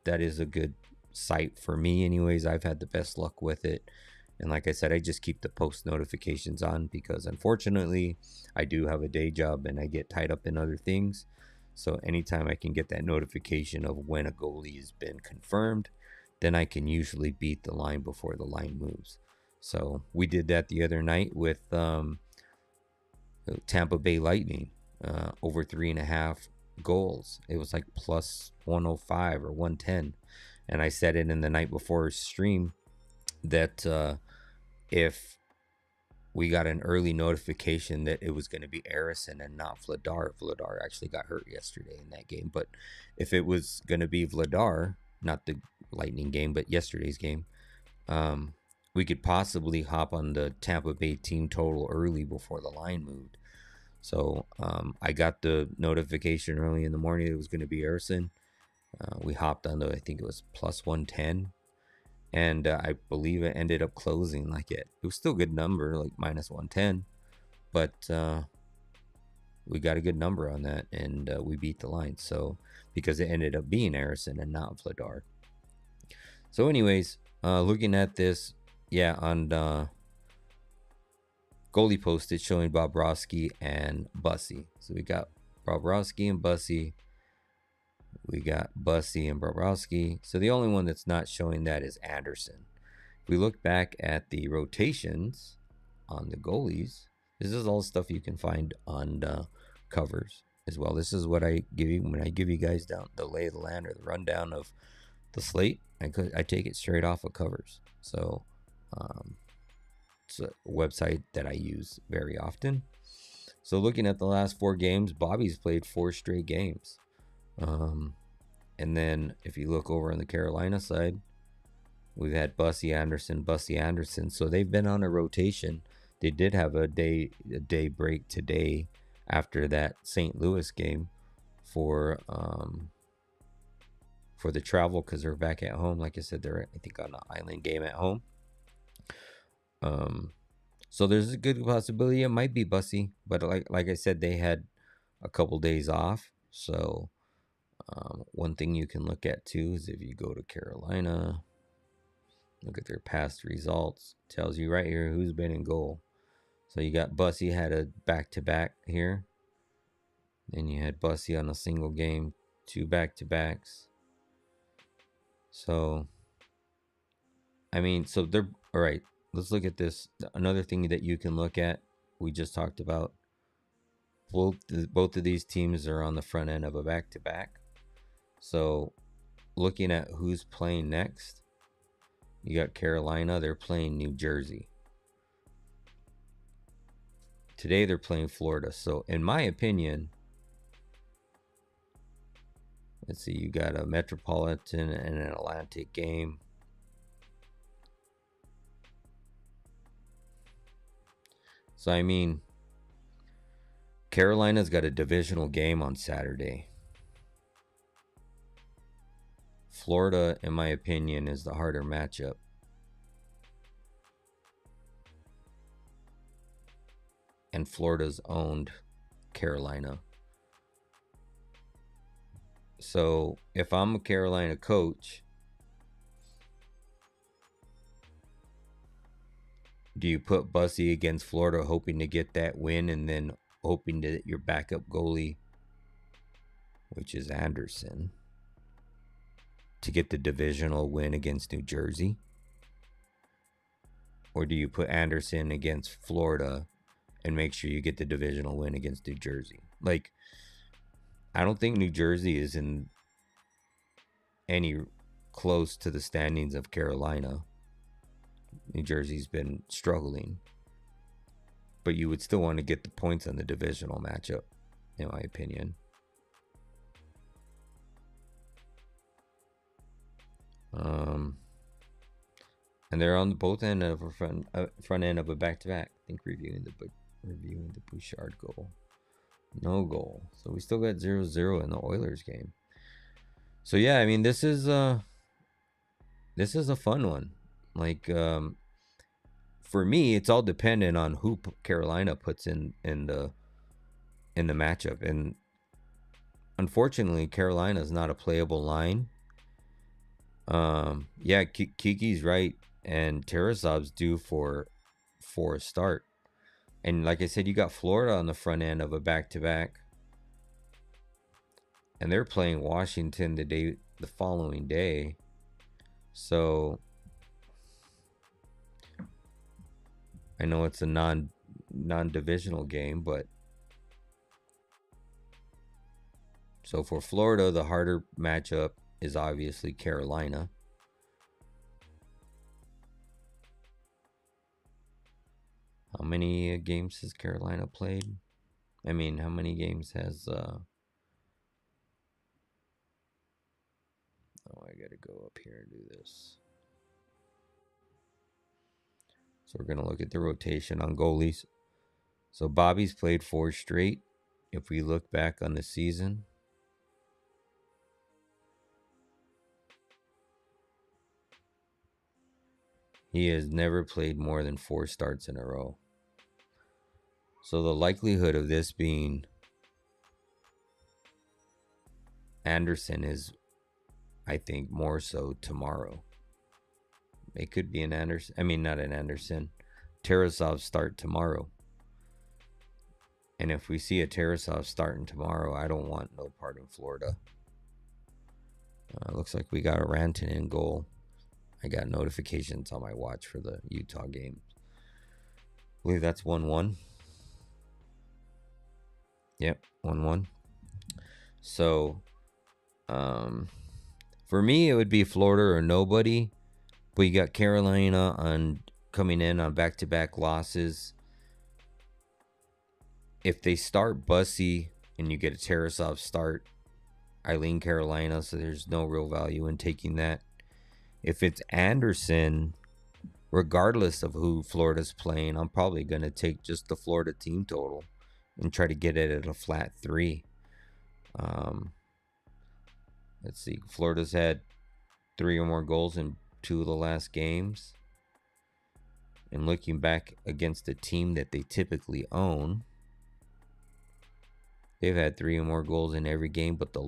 that is a good site for me anyways. I've had the best luck with it, and like I said, I just keep the post notifications on because unfortunately I do have a day job and I get tied up in other things. So anytime I can get that notification of when a goalie has been confirmed, then I can usually beat the line before the line moves. So we did that the other night with Tampa Bay Lightning, over 3.5 goals. It was like plus 105 or 110. And I said it in the night before stream that if we got an early notification that it was going to be Arison and not Vladar. Vladar actually got hurt yesterday in that game. But if it was going to be Vladar, not the Lightning game, but yesterday's game, we could possibly hop on the Tampa Bay team total early before the line moved. So I got the notification early in the morning it was going to be Arison. We hopped on the, I think it was plus 110. And I believe it ended up closing like it was still a good number, like minus 110. But we got a good number on that, and we beat the line. So because it ended up being Arison and not Vladar. So anyways, looking at this, yeah, on goalie post, it's showing Bobrovsky and Bussy. So we got Bobrovsky and Bussy. We got Bussy and Bobrovsky. So the only one that's not showing that is Anderson. If we look back at the rotations on the goalies, this is all stuff you can find on covers as well. This is what I give you when I give you guys down the lay of the land or the rundown of the slate. I take it straight off of covers. So it's a website that I use very often. So looking at the last 4 games, Bobby's played 4 straight games. And then if you look over on the Carolina side, we've had Bussy Anderson. So they've been on a rotation. They did have a day break today after that St. Louis game for the travel, because they're back at home. Like I said, they're, I think, on an island game at home. So there's a good possibility it might be Bussy, but like I said, they had a couple days off. So one thing you can look at too is if you go to Carolina, look at their past results, tells you right here who's been in goal. So you got Bussy had a back-to-back here. Then you had Bussy on a single game, 2 back-to-backs. So, I mean, so they're all right. Let's look at this. Another thing that you can look at, we just talked about. Both of these teams are on the front end of a back-to-back. So, looking at who's playing next, you got Carolina. They're playing New Jersey. Today they're playing Florida. So, in my opinion, let's see, you got a Metropolitan and an Atlantic game. So, I mean, Carolina's got a divisional game on Saturday. Florida, in my opinion, is the harder matchup. And Florida's owned Carolina. So if I'm a Carolina coach, do you put Bussy against Florida hoping to get that win and then hoping that your backup goalie, which is Anderson, to get the divisional win against New Jersey? Or do you put Anderson against Florida and make sure you get the divisional win against New Jersey? Like, I don't think New Jersey is in any close to the standings of Carolina. New Jersey's been struggling. But you would still want to get the points on the divisional matchup. in my opinion. And they're on both end of a front end of a back-to-back. I think reviewing the Bouchard goal. No goal. So we still got 0-0 in the Oilers game. So yeah, I mean, this is a fun one. Like, for me, it's all dependent on who Carolina puts in the matchup. And unfortunately, Carolina is not a playable line. Yeah, Kiki's right, and Tarasov's due for a start. And like I said, you got Florida on the front end of a back-to-back, and they're playing Washington the following day. So I know it's a non-divisional game, but so for Florida, the harder matchup is obviously Carolina. How many games has Carolina played? I mean, how many games has oh, I gotta go up here and do this. So we're gonna look at the rotation on goalies. So Bobby's played 4 straight. If we look back on the season, he has never played more than 4 starts in a row. So the likelihood of this being Anderson is, I think, more so tomorrow. It could be an Anderson. I mean, not an Anderson. Tarasov start tomorrow. And if we see a Tarasov starting tomorrow, I don't want no part in Florida. Looks like we got a Rantanen goal. I got notifications on my watch for the Utah game. I believe that's 1-1. Yep, 1-1. So, for me, it would be Florida or nobody. But you got Carolina coming in on back-to-back losses. If they start Bussy and you get a Tarasov start, I lean Carolina, so there's no real value in taking that. If it's Anderson, regardless of who Florida's playing, I'm probably going to take just the Florida team total and try to get it at a flat 3. Let's see. Florida's had 3 or more goals in 2 of the last games. And looking back against a team that they typically own, they've had 3 or more goals in every game but the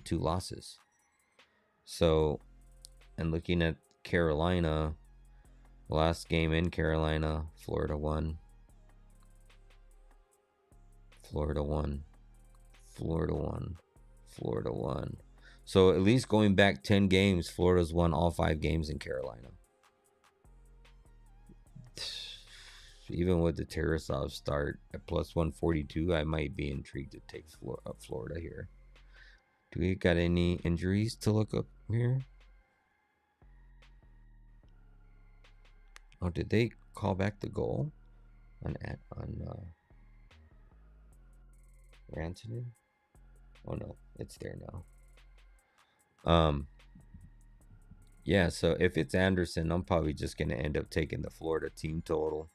2 losses. So, and looking at Carolina, last game in Carolina, Florida won. Florida won. Florida won. Florida won. So at least going back 10 games, Florida's won all 5 games in Carolina. Even with the Tarasov start at plus 142, I might be intrigued to take Florida here. Do we got any injuries to look up here? Oh, did they call back the goal on Rantanen? Oh no, it's there now. Yeah, so if it's Anderson, I'm probably just going to end up taking the Florida team total.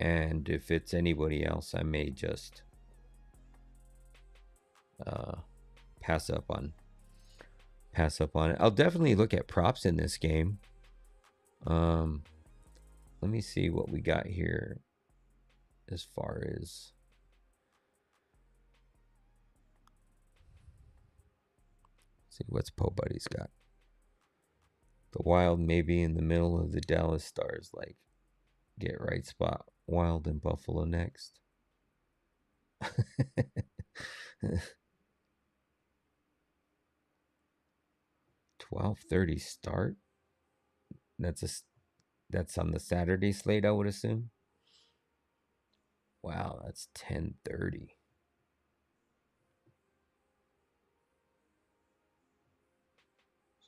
And if it's anybody else, I may just pass up on it. I'll definitely look at props in this game. Let me see what we got here as far as see what's Po Buddy's got. The Wild may be in the middle of the Dallas Stars, like get right spot. Wild and Buffalo next. 12:30 start. That's on the Saturday slate, I would assume. Wow, that's 10:30.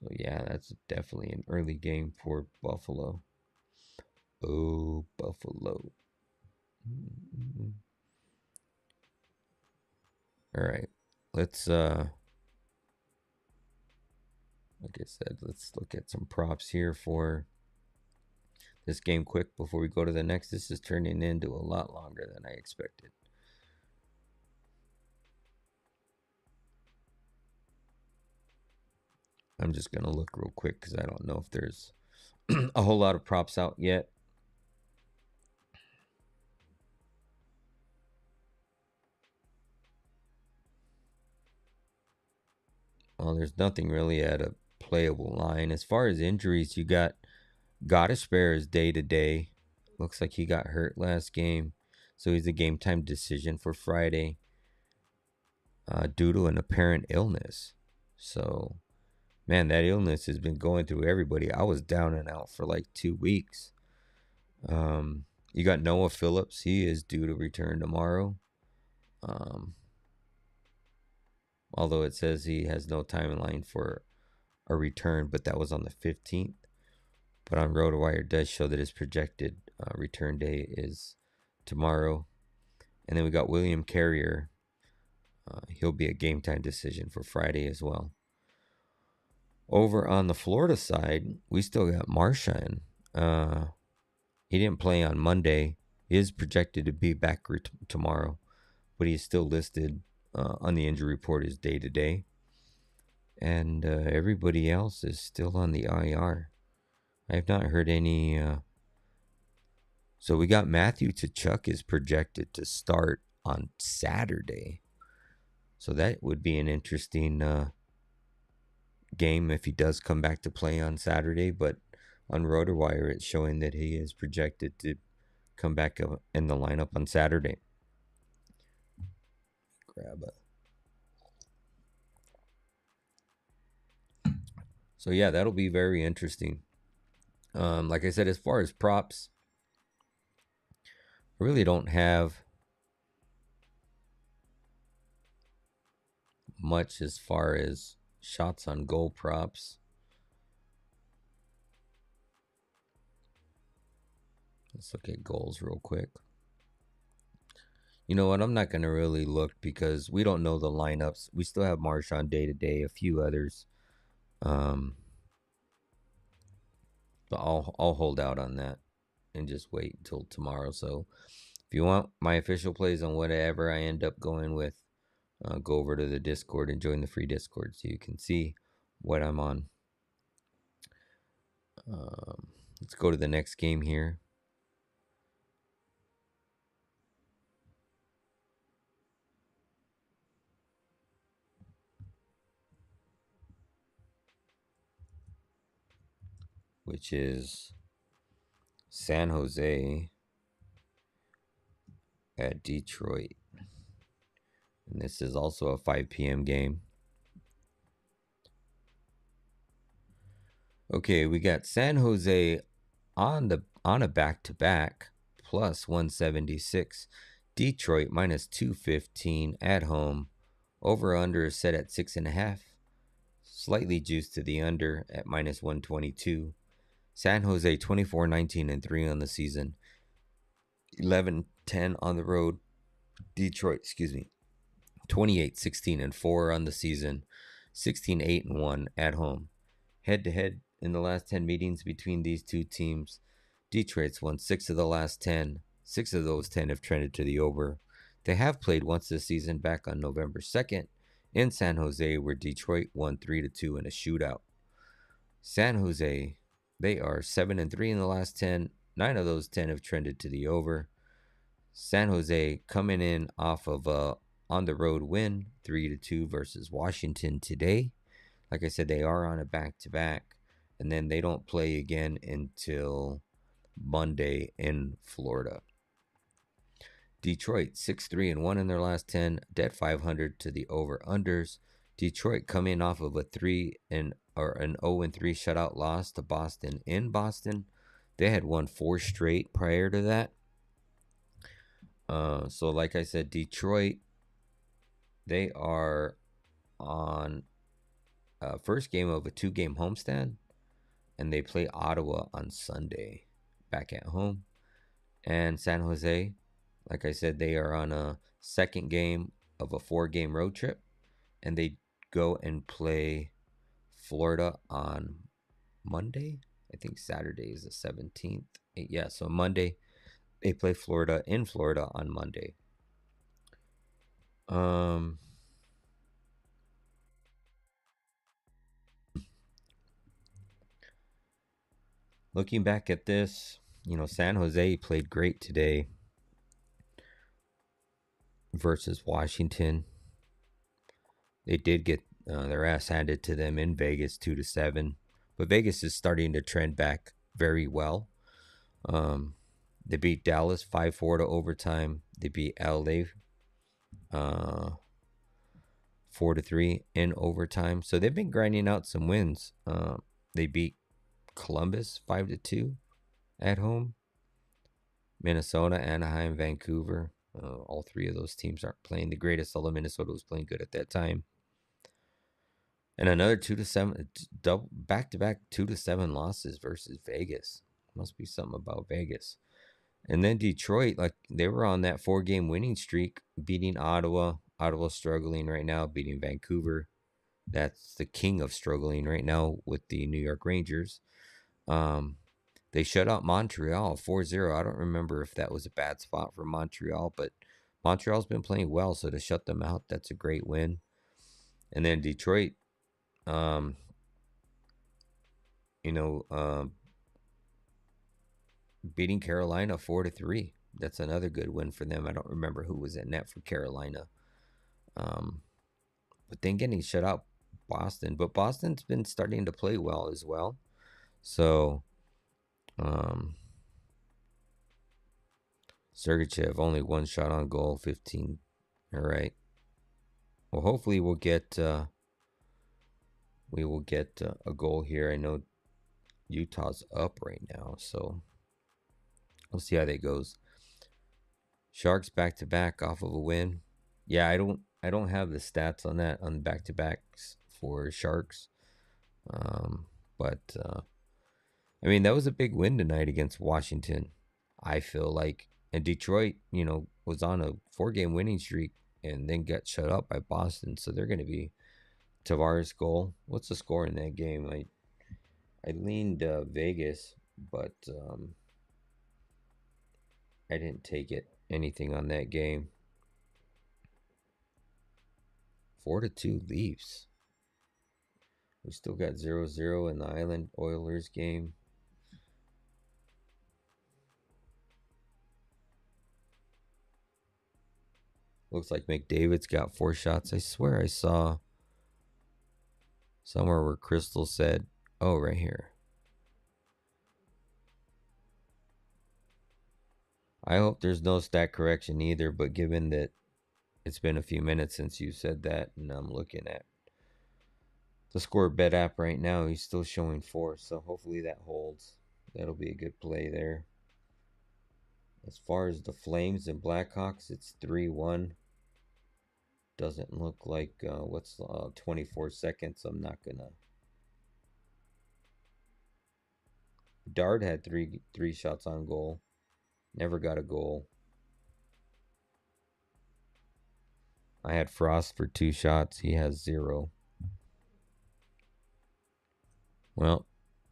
So yeah, that's definitely an early game for Buffalo. Oh, Buffalo. All right. Let's like I said, let's look at some props here for this game quick before we go to the next. This is turning into a lot longer than I expected. I'm just going to look real quick because I don't know if there's a whole lot of props out yet. Well, there's nothing really at a playable line. As far as injuries, you got Goddespair is day to day. Looks like he got hurt last game, so he's a game time decision for Friday due to an apparent illness. So, man, that illness has been going through everybody. I was down and out for like 2 weeks. You got Noah Phillips. He is due to return tomorrow. Although it says he has no timeline for a return, but that was on the 15th. But on RotoWire it does show that his projected return day is tomorrow. And then we got William Carrier. He'll be a game time decision for Friday as well. Over on the Florida side, we still got Marchand. He didn't play on Monday. He is projected to be back tomorrow, but he's still listed on the injury report as day to day. And everybody else is still on the IR. I have not heard any. So we got Matthew Tkachuk is projected to start on Saturday. So that would be an interesting game if he does come back to play on Saturday. But on RotoWire, it's showing that he is projected to come back in the lineup on Saturday. Grab it. So yeah, that'll be very interesting. Like I said, as far as props, I really don't have much as far as shots on goal props. Let's look at goals real quick. You know what? I'm not going to really look because we don't know the lineups. We still have Marchand day to day, a few others. But I'll hold out on that and just wait until tomorrow. So if you want my official plays on whatever I end up going with, go over to the Discord and join the free Discord so you can see what I'm on. Let's go to the next game here. Which is San Jose at Detroit. And this is also a 5 p.m. game. Okay, we got San Jose on a back-to-back plus 176. Detroit minus 215 at home. Over-under is set at 6.5. Slightly juiced to the under at minus 122. San Jose 24-19-3 on the season. 11-10 on the road. Detroit, 28-16-4 on the season. 16-8-1 at home. Head-to-head in the last 10 meetings between these two teams, Detroit's won 6 of the last 10. 6 of those 10 have trended to the over. They have played once this season back on November 2nd in San Jose, where Detroit won 3-2 in a shootout. San Jose, they are 7-3 in the last 10. 9 of those 10 have trended to the over. San Jose coming in off of a on-the-road win, 3-2 versus Washington today. Like I said, they are on a back-to-back, and then they don't play again until Monday in Florida. Detroit 6-3-1 in their last 10, dead 500 to the over-unders. Detroit coming off of an 0-3 shutout loss to Boston in Boston. They had won 4 straight prior to that. So like I said, Detroit, they are on first game of a 2-game homestand, and they play Ottawa on Sunday back at home. And San Jose, like I said, they are on a second game of a 4-game road trip, and they go and play Florida on Monday. I think Saturday is the 17th. Yeah, so Monday they play Florida in Florida on Monday. Looking back at this, San Jose played great today versus Washington. They did get their ass handed to them in Vegas 2-7, but Vegas is starting to trend back very well. They beat Dallas 5-4 to overtime. They beat LA 4-3 in overtime. So they've been grinding out some wins. They beat Columbus 5-2 at home. Minnesota, Anaheim, Vancouver. All three of those teams aren't playing the greatest, although Minnesota was playing good at that time. And another 2-7, back-to-back 2-7 losses versus Vegas. Must be something about Vegas. And then Detroit, like they were on that 4-game winning streak, beating Ottawa. Ottawa struggling right now, beating Vancouver. That's the king of struggling right now with the New York Rangers. They shut out Montreal 4-0. I don't remember if that was a bad spot for Montreal, but Montreal's been playing well, so to shut them out, that's a great win. And then Detroit, beating Carolina 4-3. That's another good win for them. I don't remember who was at net for Carolina. But then getting shut out Boston. But Boston's been starting to play well as well. So, Sergachev, only one shot on goal, 15. All right. Well, hopefully we'll get a goal here. I know Utah's up right now, so we'll see how that goes. Sharks back-to-back off of a win. Yeah, I don't have the stats on that on back-to-backs for Sharks. But I mean, that was a big win tonight against Washington, I feel like. And Detroit, was on a 4-game winning streak and then got shut up by Boston. So they're going to be Tavares' goal. What's the score in that game? I leaned Vegas, but I didn't take anything on that game. 4-2 Leafs. We still got 0-0 in the Island Oilers game. Looks like McDavid's got 4 shots. I swear I saw somewhere where Crystal said, oh, right here. I hope there's no stat correction either, but given that it's been a few minutes since you said that, and I'm looking at the score bet app right now, he's still showing 4, so hopefully that holds. That'll be a good play there. As far as the Flames and Blackhawks, it's 3-1. Doesn't look like 24 seconds. I'm not gonna. Dart had three shots on goal. Never got a goal. I had Frost for 2 shots. He has 0. Well,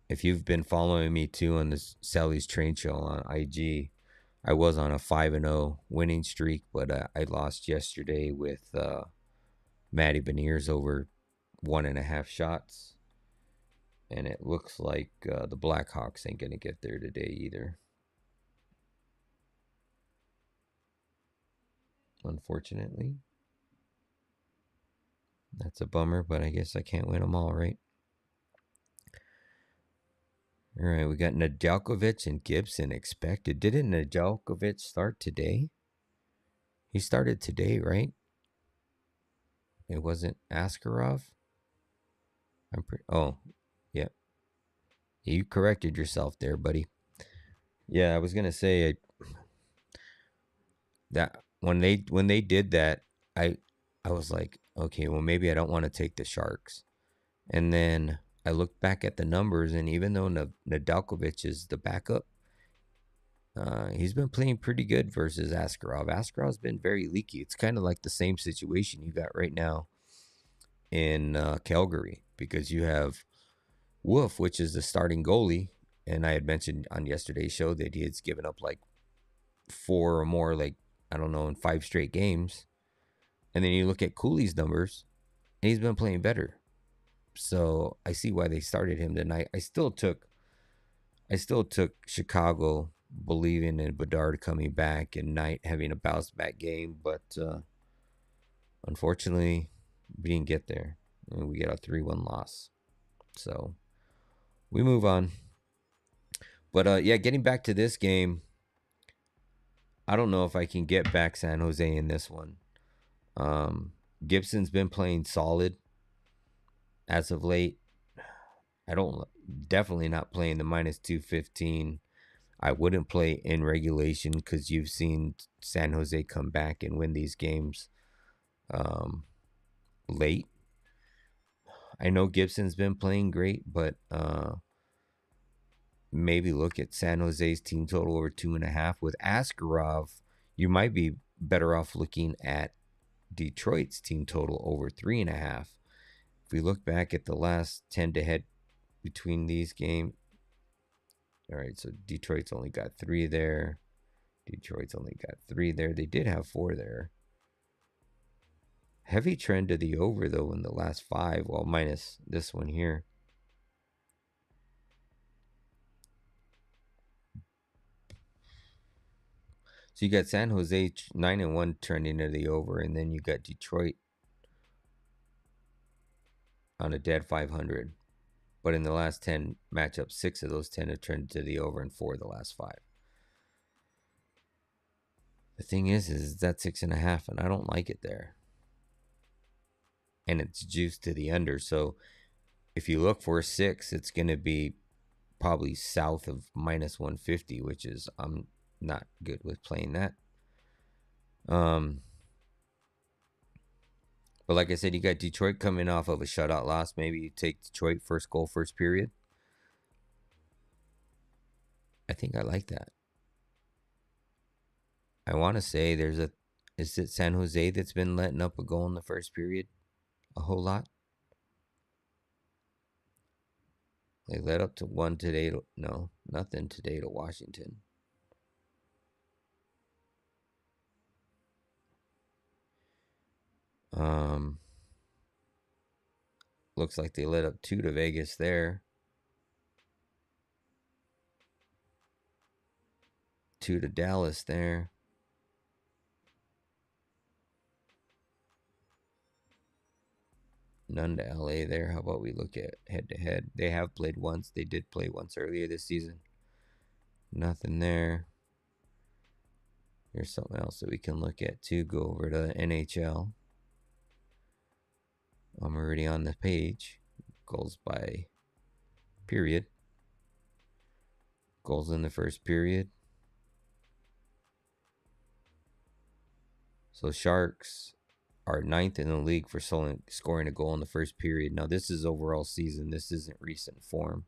if you've been following me too on this Sally's Train Show on IG, I was on a 5-0 winning streak, but I lost yesterday with Matty Beniers over 1.5 shots. And it looks like the Blackhawks ain't going to get there today either. Unfortunately. That's a bummer, but I guess I can't win them all, right? All right, we got Nedeljkovic and Gibson expected. Didn't Nedeljkovic start today? He started today, right? It wasn't Askarov? Oh, yeah. You corrected yourself there, buddy. Yeah, I was going to say that when they did that, I was like, okay, well, maybe I don't want to take the Sharks. And then I looked back at the numbers, and even though Nedeljkovic is the backup, He's been playing pretty good versus Askarov. Askarov's been very leaky. It's kind of like the same situation you got right now in Calgary, because you have Wolf, which is the starting goalie, and I had mentioned on yesterday's show that he had given up like 4 or more, like, I don't know, in 5 straight games. And then you look at Cooley's numbers, and he's been playing better. So I see why they started him tonight. I still took Chicago, believing in Bedard coming back and Knight having a bounce back game, but unfortunately, we didn't get there. We got a 3-1 loss. So we move on. But yeah, getting back to this game, I don't know if I can get back San Jose in this one. Gibson's been playing solid as of late. Definitely not playing the minus 215. I wouldn't play in regulation because you've seen San Jose come back and win these games late. I know Gibson's been playing great, but maybe look at San Jose's team total over 2.5. With Askarov, you might be better off looking at Detroit's team total over 3.5. If we look back at the last 10 to head between these games, all right, so Detroit's only got 3 there. They did have 4 there. Heavy trend to the over, though, in the last 5, well, minus this one here. So you got San Jose 9-1 trending to the over, and then you got Detroit on a dead 500. But in the last 10 matchups, 6 of those 10 have trended to the over, and 4 of the last 5. The thing is that's 6.5, and I don't like it there. And it's juiced to the under. So if you look for a 6, it's going to be probably south of minus 150, which is, I'm not good with playing that. But like I said, you got Detroit coming off of a shutout loss. Maybe you take Detroit first goal, first period. I think I like that. I want to say is it San Jose that's been letting up a goal in the first period a whole lot? They led up to 1 today. No, nothing today to Washington. Looks like they led up 2 to Vegas there. 2 to Dallas there. None to LA there. How about we look at head to head? They have played once. They did play once earlier this season. Nothing there. Here's something else that we can look at too. Go over to NHL. I'm already on the page. Goals by period. Goals in the first period. So Sharks are 9th in the league for scoring a goal in the first period. Now, this is overall season. This isn't recent form.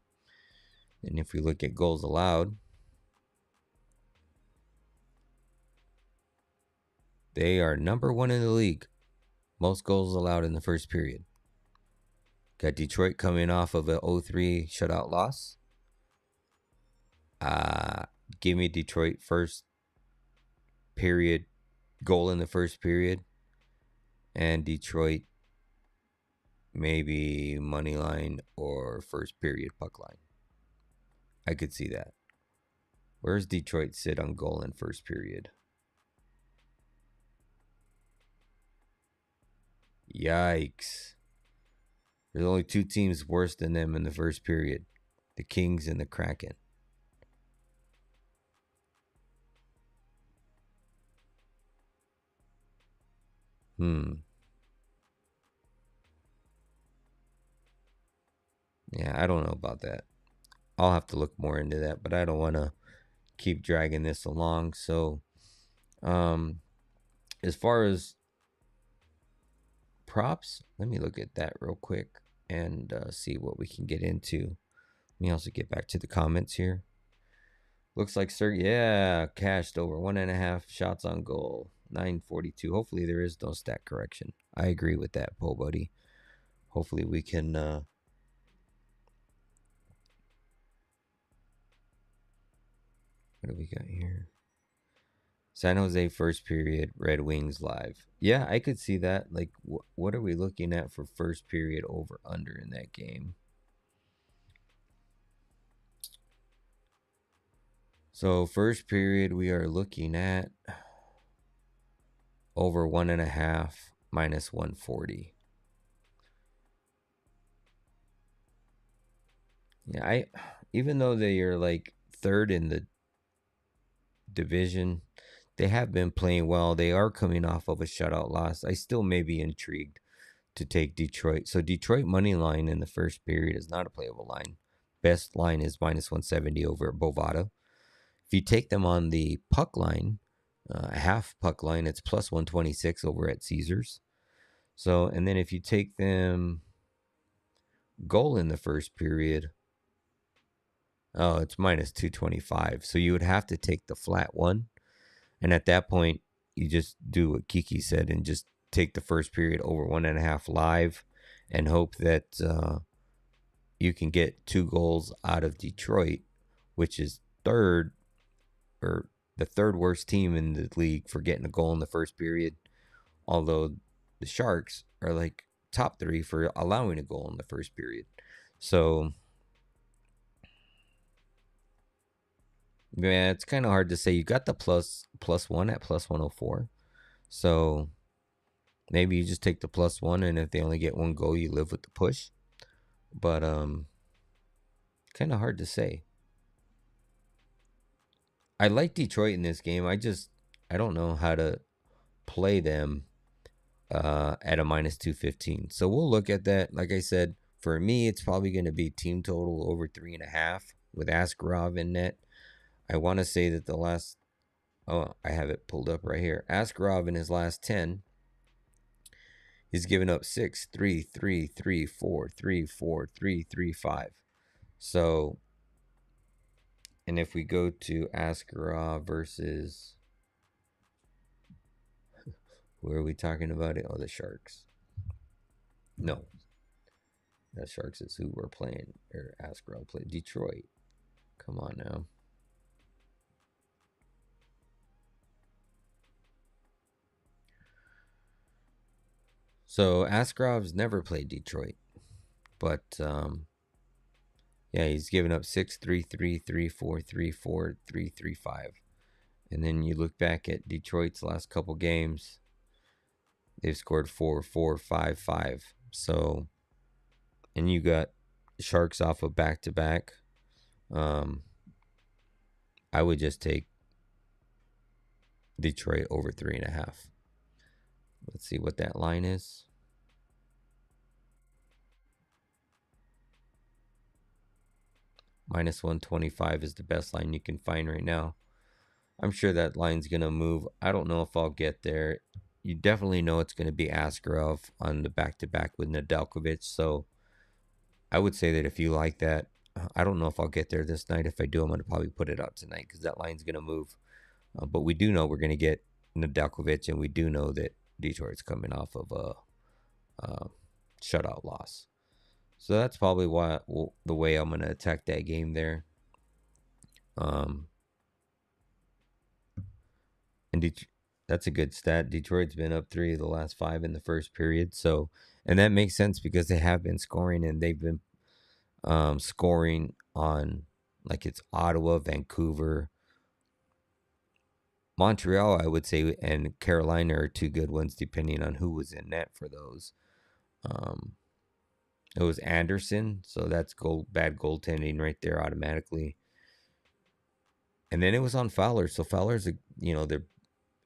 And if we look at goals allowed, they are number 1 in the league. Most goals allowed in the first period. Got Detroit coming off of a 0-3 shutout loss. Give me Detroit first period goal in the first period. And Detroit maybe money line or first period puck line. I could see that. Where's Detroit sit on goal in first period? Yikes. There's only 2 teams worse than them in the first period. The Kings and the Kraken. Yeah, I don't know about that. I'll have to look more into that, but I don't want to keep dragging this along. So, as far as props, let me look at that real quick and see what we can get into. Let me also get back to the comments here. Looks like Sir, yeah, cashed over 1.5 shots on goal, 942. Hopefully there is no stat correction. I agree with that, Poe Buddy. Hopefully we can. What do we got here? San Jose first period, Red Wings live. Yeah, I could see that. Like, what are we looking at for first period over under in that game? So first period, we are looking at over 1.5 minus 140. Yeah, even though they are like third in the division, they have been playing well. They are coming off of a shutout loss. I still may be intrigued to take Detroit. So Detroit money line in the first period is not a playable line. Best line is minus 170 over at Bovada. If you take them on the puck line, half puck line, it's plus 126 over at Caesars. So, and then if you take them goal in the first period, oh, it's minus 225. So you would have to take the flat one. And at that point, you just do what Kiki said and just take the first period over 1.5 live and hope that you can get 2 goals out of Detroit, which is third or the third worst team in the league for getting a goal in the first period. Although the Sharks are like top 3 for allowing a goal in the first period. So, yeah, it's kind of hard to say. You got the plus one at plus 104. So maybe you just take the plus one, and if they only get 1 goal, you live with the push. But kind of hard to say. I like Detroit in this game. I don't know how to play them at a minus 215. So we'll look at that. Like I said, for me, it's probably going to be team total over 3.5 with Askarov in net. I want to say that I have it pulled up right here. Askarov in his last 10, he's given up 6, 3, 3, 3, 4, 3, 4, 3, 3, 5. So, and if we go to Askarov versus, who are we talking about? Oh, the Sharks. No, the Sharks is who we're playing. Or Askarov played Detroit. Come on now. So Askarov's never played Detroit, but yeah, he's given up 6, 3, 3, 3, 4, 3, 4, 3, 3, 5. And then you look back at Detroit's last couple games, they've scored 4, 4, 5, 5. So, and you got Sharks off of back-to-back. I would just take Detroit over 3.5. Let's see what that line is. Minus 125 is the best line you can find right now. I'm sure that line's going to move. I don't know if I'll get there. You definitely know it's going to be Askarov on the back-to-back with Nedeljkovic. So I would say that if you like that, I don't know if I'll get there this night. If I do, I'm going to probably put it out tonight because that line's going to move. But we do know we're going to get Nedeljkovic, and we do know that Detroit's coming off of a shutout loss. So that's probably the way I'm going to attack that game there. And that's a good stat. Detroit's been up 3 of the last 5 in the first period. So, and that makes sense because they have been scoring, and they've been scoring on, like, it's Ottawa, Vancouver, Montreal, I would say, and Carolina are 2 good ones depending on who was in net for those. It was Anderson, so that's bad goaltending right there automatically. And then it was on Fowler. So Fowler's, they're,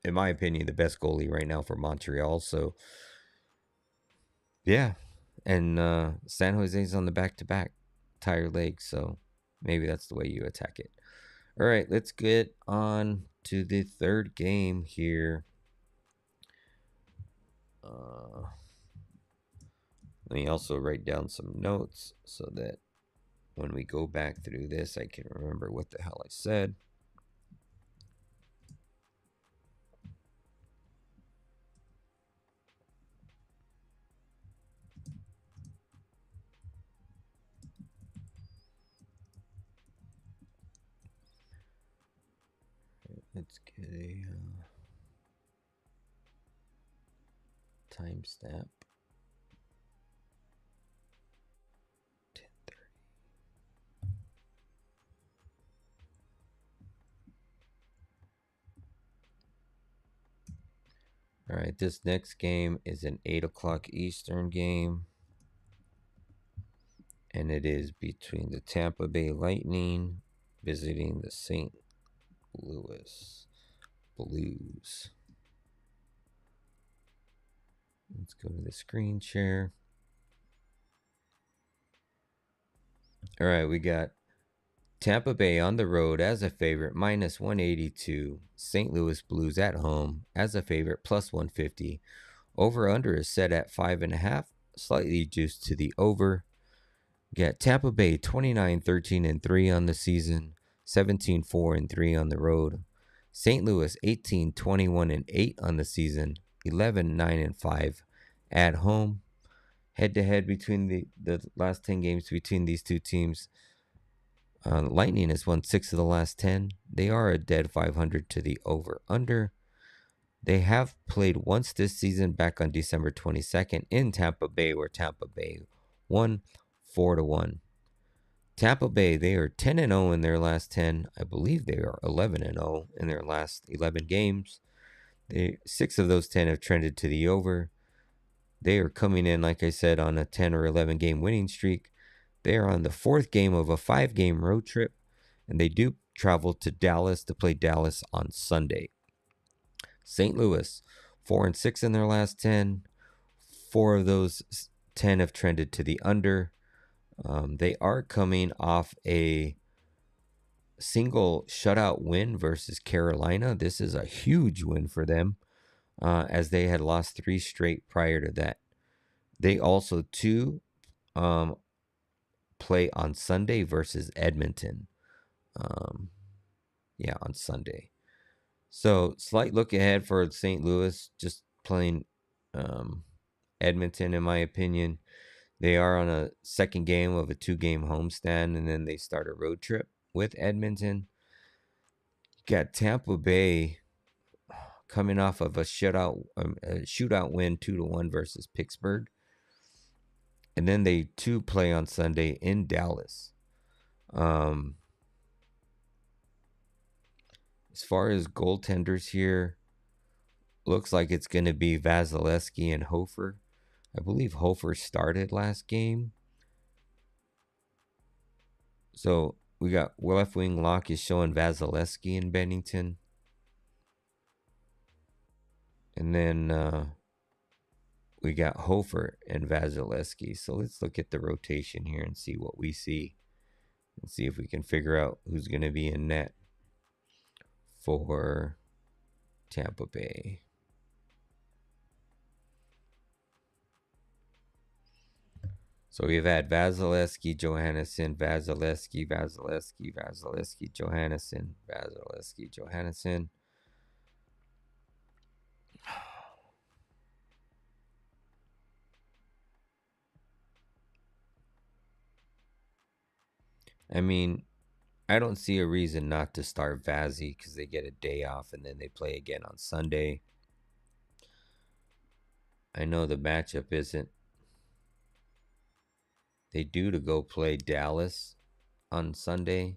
in my opinion, the best goalie right now for Montreal. So, yeah. And San Jose's on the back-to-back tire legs, so maybe that's the way you attack it. All right, let's get on to the third game here. Let me also write down some notes so that when we go back through this, I can remember what the hell I said. Let's get a timestamp. 10:30. All right, this next game is an 8 o'clock Eastern game. And it is between the Tampa Bay Lightning visiting the St. Louis Blues. Let's go to the screen share. All right, we got Tampa Bay on the road as a favorite, minus 182. St. Louis Blues at home as a favorite, plus 150. Over-under is set at 5.5, slightly juiced to the over. Got Tampa Bay 29-13-3 on the season, 17-4-3 on the road. St. Louis 18-21-8 on the season, 11-9-5 at home. Head-to-head between the last 10 games between these two teams, Lightning has won 6 of the last 10. They are a dead 500 to the over-under. They have played once this season back on December 22nd in Tampa Bay, where Tampa Bay won 4-1. Tampa Bay, they are 10-0 in their last 10. I believe they are 11-0 in their last 11 games. 6 of those 10 have trended to the over. They are coming in, like I said, on a 10 or 11 game winning streak. They are on the 4th game of a 5-game road trip, and they do travel to Dallas to play Dallas on Sunday. St. Louis, 4-6 in their last 10. 4 of those 10 have trended to the under. They are coming off a single shutout win versus Carolina. This is a huge win for them, as they had lost 3 straight prior to that. They also, too, play on Sunday versus Edmonton. On Sunday. So, slight look ahead for St. Louis, just playing Edmonton, in my opinion. They are on a second game of a 2-game homestand, and then they start a road trip with Edmonton. Got Tampa Bay coming off of a shootout win 2-1 versus Pittsburgh. And then they too play on Sunday in Dallas. As far as goaltenders here, looks like it's going to be Vasilevsky and Hofer. I believe Hofer started last game. So we got left wing lock is showing Vasilevsky in Bennington. And then we got Hofer and Vasilevsky. So let's look at the rotation here and see what we see. And see if we can figure out who's going to be in net for Tampa Bay. So we've had Vasilevsky, Johansson, Vasilevsky, Johansson, Vasilevsky, Johansson. I mean, I don't see a reason not to start Vazzy because they get a day off and then they play again on Sunday. I know the matchup isn't. They do to go play Dallas on Sunday.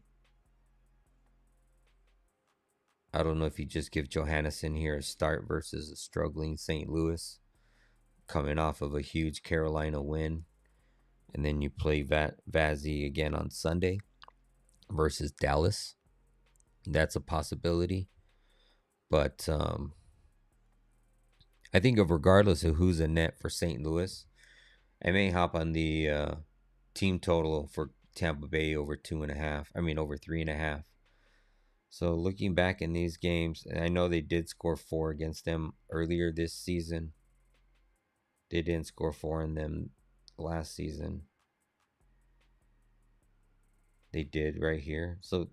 I don't know if you just give Johansson here a start versus a struggling St. Louis coming off of a huge Carolina win. And then you play Vazzy again on Sunday versus Dallas. That's a possibility. But I think of regardless of who's in net for St. Louis, I may hop on the team total for Tampa Bay over 2.5. I mean, over 3.5. So looking back in these games, and I know they did score 4 against them earlier this season. They didn't score 4 in them last season. They did right here. So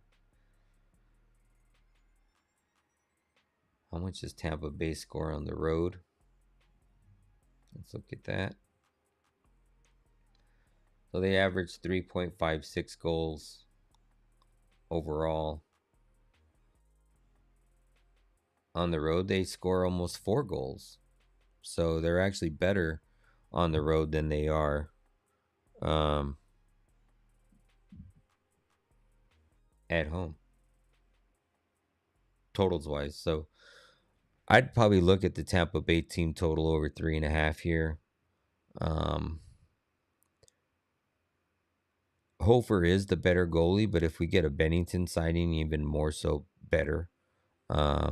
how much does Tampa Bay score on the road? Let's look at that. So they averaged 3.56 goals overall. on the road, they score almost 4 goals. So they're actually better on the road than they are at home, totals wise. So I'd probably look at the Tampa Bay team total over 3.5 here. Hofer is the better goalie, but if we get a Bennington sighting, even more so better. I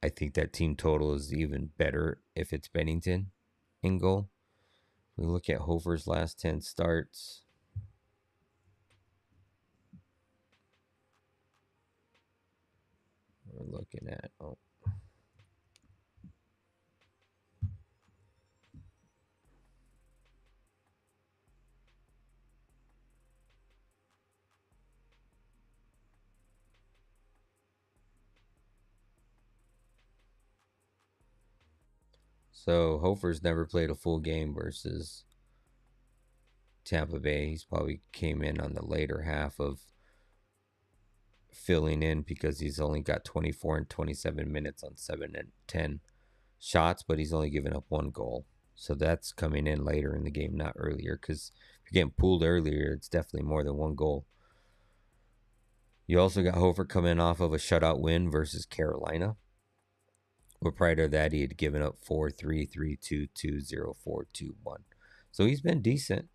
think that team total is even better if it's Bennington in goal. We look at Hofer's last 10 starts. We're looking at so Hofer's never played a full game versus Tampa Bay. He's probably came in on the later half of filling in because he's only got 24 and 27 minutes on 7 and 10 shots, but he's only given up 1 goal. So that's coming in later in the game, not earlier, because if you're getting pulled earlier, it's definitely more than 1 goal. You also got Hofer coming off of a shutout win versus Carolina. But prior to that, he had given up 4-3, 3-2, 2-0, 4-2, 1. So he's been decent.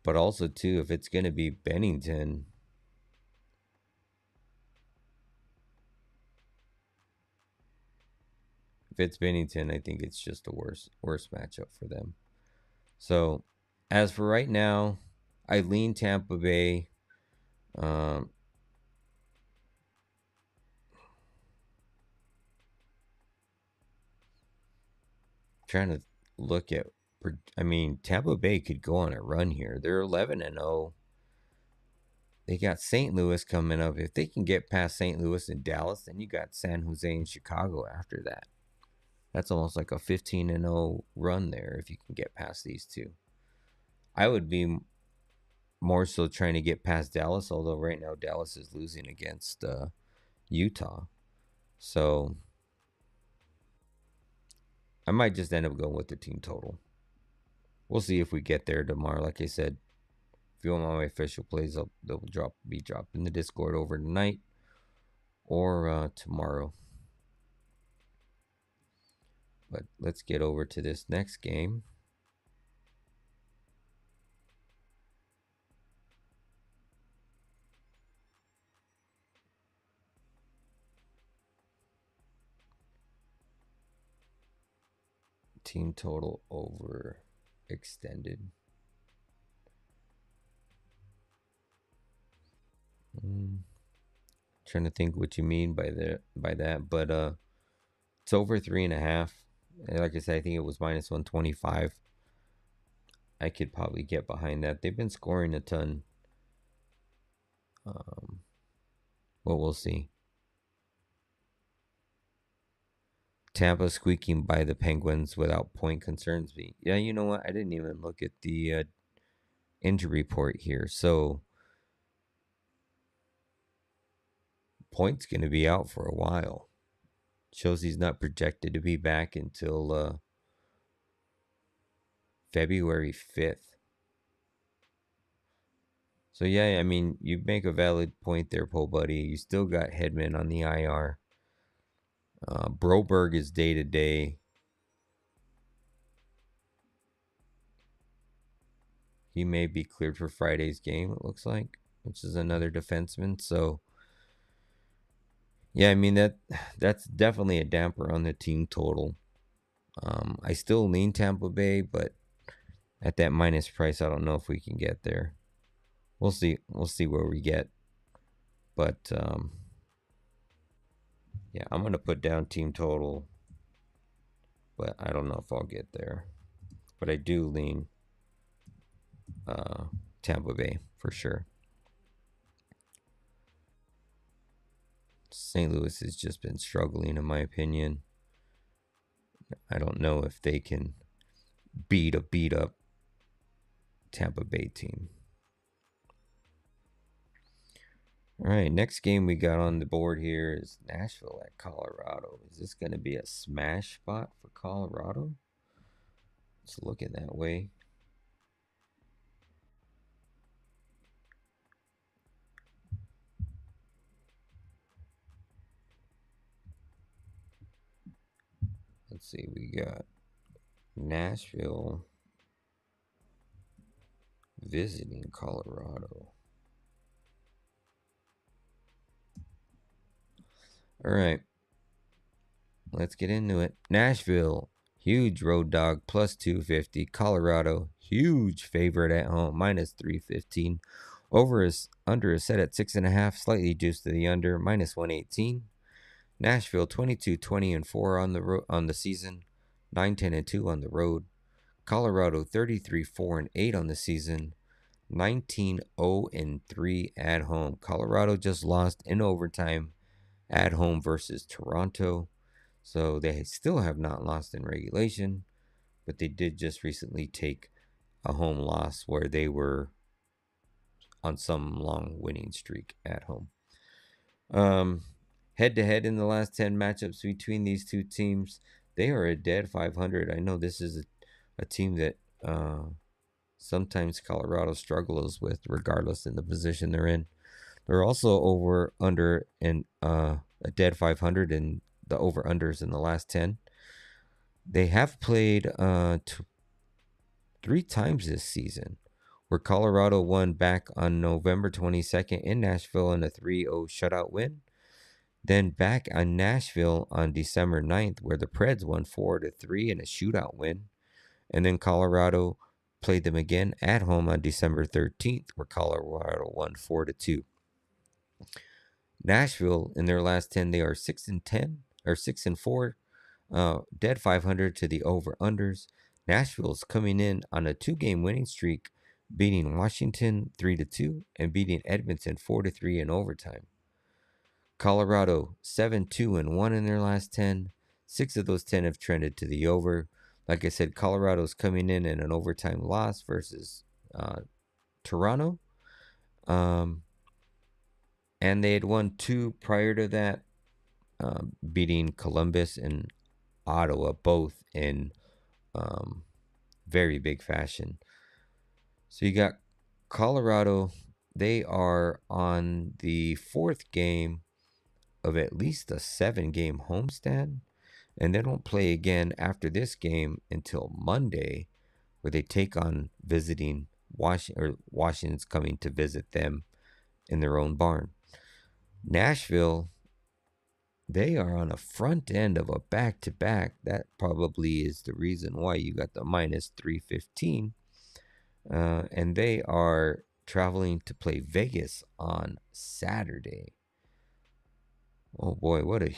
But also, too, if it's going to be Bennington, I think it's just a worse matchup for them. So, as for right now, I lean Tampa Bay. Trying to look at, Tampa Bay could go on a run here. They're 11-0. They got St. Louis coming up. If they can get past St. Louis and Dallas, then you got San Jose and Chicago after that. That's almost like a 15-0 run there if you can get past these two. I would be more so trying to get past Dallas, although right now Dallas is losing against Utah. So I might just end up going with the team total. We'll see if we get there tomorrow. Like I said, if you want my official plays, they'll be dropped in the Discord over tonight or tomorrow. But let's get over to this next game. Team total over extended. Trying to think what you mean by that, but it's over 3.5. Like I said, I think it was -125. I could probably get behind that. They've been scoring a ton. But we'll see. Tampa squeaking by the Penguins without point concerns. Yeah, you know what? I didn't even look at the injury report here. So Point's going to be out for a while. Shows he's not projected to be back until February 5th. So, yeah, I mean, you make a valid point there, Pole Buddy. You still got Hedman on the IR. Broberg is day-to-day. He may be cleared for Friday's game, it looks like, which is another defenseman. So, yeah, I mean, that's definitely a damper on the team total. I still lean Tampa Bay, but at that minus price, I don't know if we can get there. We'll see. We'll see where we get. But, yeah, I'm going to put down team total, but I don't know if I'll get there. But I do lean Tampa Bay for sure. St. Louis has just been struggling, in my opinion. I don't know if they can beat up Tampa Bay team. All right, next game we got on the board here is Nashville at Colorado. Is this going to be a smash spot for Colorado? It's looking that way. Let's see, we got Nashville visiting Colorado. All right, let's get into it. Nashville, huge road dog, plus 250. Colorado, huge favorite at home, minus 315. Over is under is set at 6.5, slightly juiced to the under, minus 118. Nashville 22-20-4 on the season, 9-10-2 on the road. Colorado 33-4-8 on the season, 19-0-3 at home. Colorado just lost in overtime at home versus Toronto, so they still have not lost in regulation, but they did just recently take a home loss where they were on some long winning streak at home. Head to head in the last 10 matchups between these two teams, they are a dead 500. I know this is a team that sometimes Colorado struggles with, regardless in the position they're in. They're also over under in a dead 500 in the over unders in the last 10. They have played 3 times this season, where Colorado won back on November 22nd in Nashville in a 3-0 shutout win. Then back on Nashville on December 9th, where the Preds won 4-3 in a shootout win. And then Colorado played them again at home on December 13th, where Colorado won 4-2. Nashville, in their last 10, they are 6-10 or 6-4, dead 500 to the over-unders. Nashville's coming in on a 2-game winning streak, beating Washington 3-2 and beating Edmonton 4-3 in overtime. Colorado 7-2-1 in their last 10. 6 of those 10 have trended to the over. Like I said, Colorado's coming in an overtime loss versus Toronto. And they had won 2 prior to that, beating Columbus and Ottawa, both in very big fashion. So you got Colorado. They are on the 4th game of at least a 7-game homestand, and they don't play again after this game until Monday, where they take on visiting Washington, or Washington's coming to visit them in their own barn. Nashville, they are on a front end of a back-to-back. That probably is the reason why you got the minus 315. And they are traveling to play Vegas on Saturday. Oh boy, what a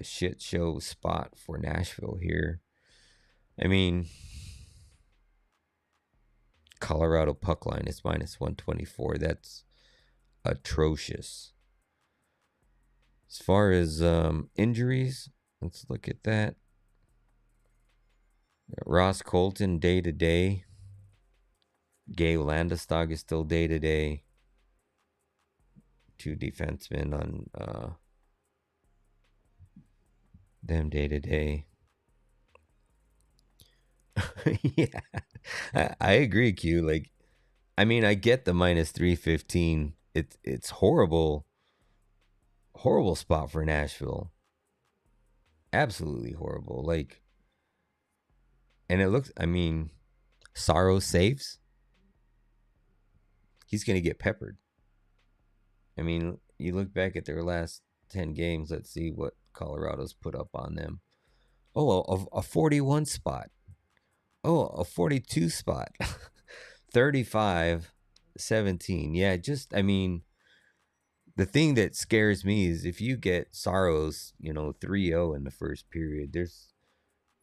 shit show spot for Nashville here. I mean, Colorado puck line is minus 124. That's atrocious. As far as injuries, let's look at that. Ross Colton day to day. Gabe Landeskog is still day to day. 2 defensemen on them day to day. Yeah, I agree, Q. Like, I mean, I get the minus 315. It's horrible spot for Nashville. Absolutely horrible. Like, and it looks, I mean, Saros saves. He's going to get peppered. I mean, you look back at their last 10 games. Let's see what Colorado's put up on them. Oh, a 41 spot. Oh, a 42 spot. 35-17. Yeah, just, I mean, the thing that scares me is if you get Saros, 3-0 in the first period, there's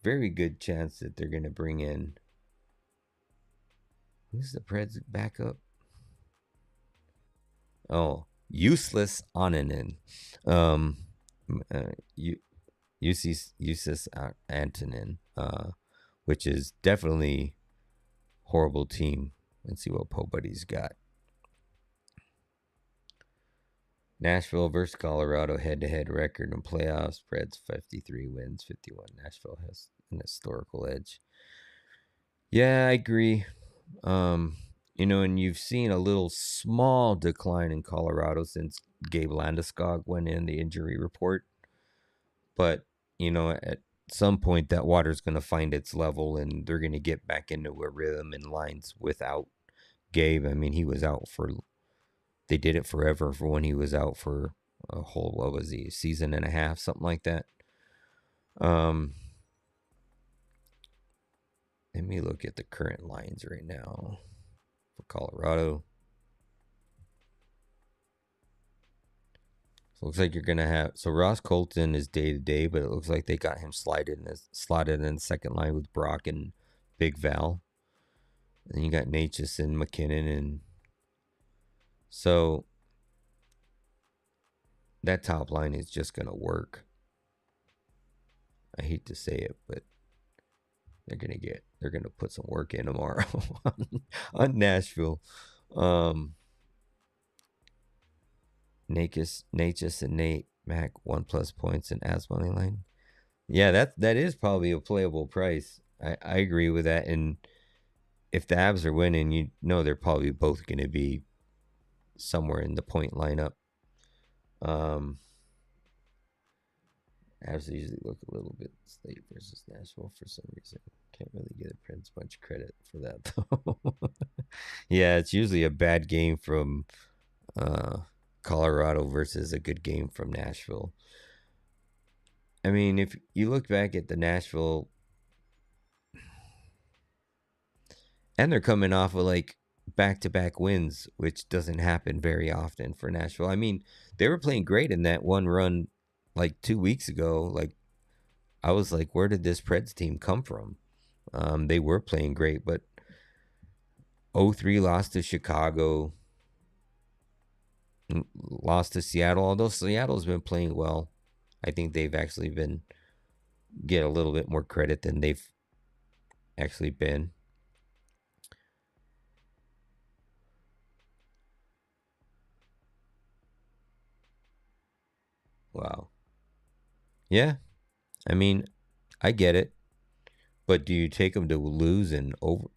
very good chance that they're going to bring in, who's the Preds backup? Oh, useless Annunen. Useless Antonin, which is definitely horrible team. Let's see what Po Buddy's got. Nashville versus Colorado head-to-head record in playoffs. Preds 53 wins, 51. Nashville has an historical edge. Yeah, I agree. And you've seen a little small decline in Colorado since Gabe Landeskog went in the injury report. But, at some point that water's going to find its level and they're going to get back into a rhythm and lines without Gabe. I mean, they did it forever for when he was out for a whole, what was he, season and a half, something like that. Let me look at the current lines right now for Colorado. So it looks like you're going to have... So Ross Colton is day-to-day, but it looks like they got him slotted in the second line with Brock and Big Val. And then you got Natchez and McKinnon. And so that top line is just going to work. I hate to say it, but they're going to put some work in tomorrow on Nashville. Natchez and Nate Mac 1+ points in Avs money line. Yeah, that is probably a playable price. I agree with that. And if the Avs are winning, they're probably both going to be somewhere in the point lineup. Avs usually look a little bit Slate versus Nashville for some reason. Can't really give the Prince much credit for that, though. Yeah, it's usually a bad game from Colorado versus a good game from Nashville. I mean, if you look back at the Nashville, and they're coming off of like back-to-back wins, which doesn't happen very often for Nashville. I mean, they were playing great in that one run like 2 weeks ago. Like, I was like, where did this Preds team come from? They were playing great, but 0-3 lost to Chicago, lost to Seattle. Although Seattle's been playing well, I think they've actually get a little bit more credit than they've actually been. Wow. Yeah, I mean, I get it, but do you take them to lose and over?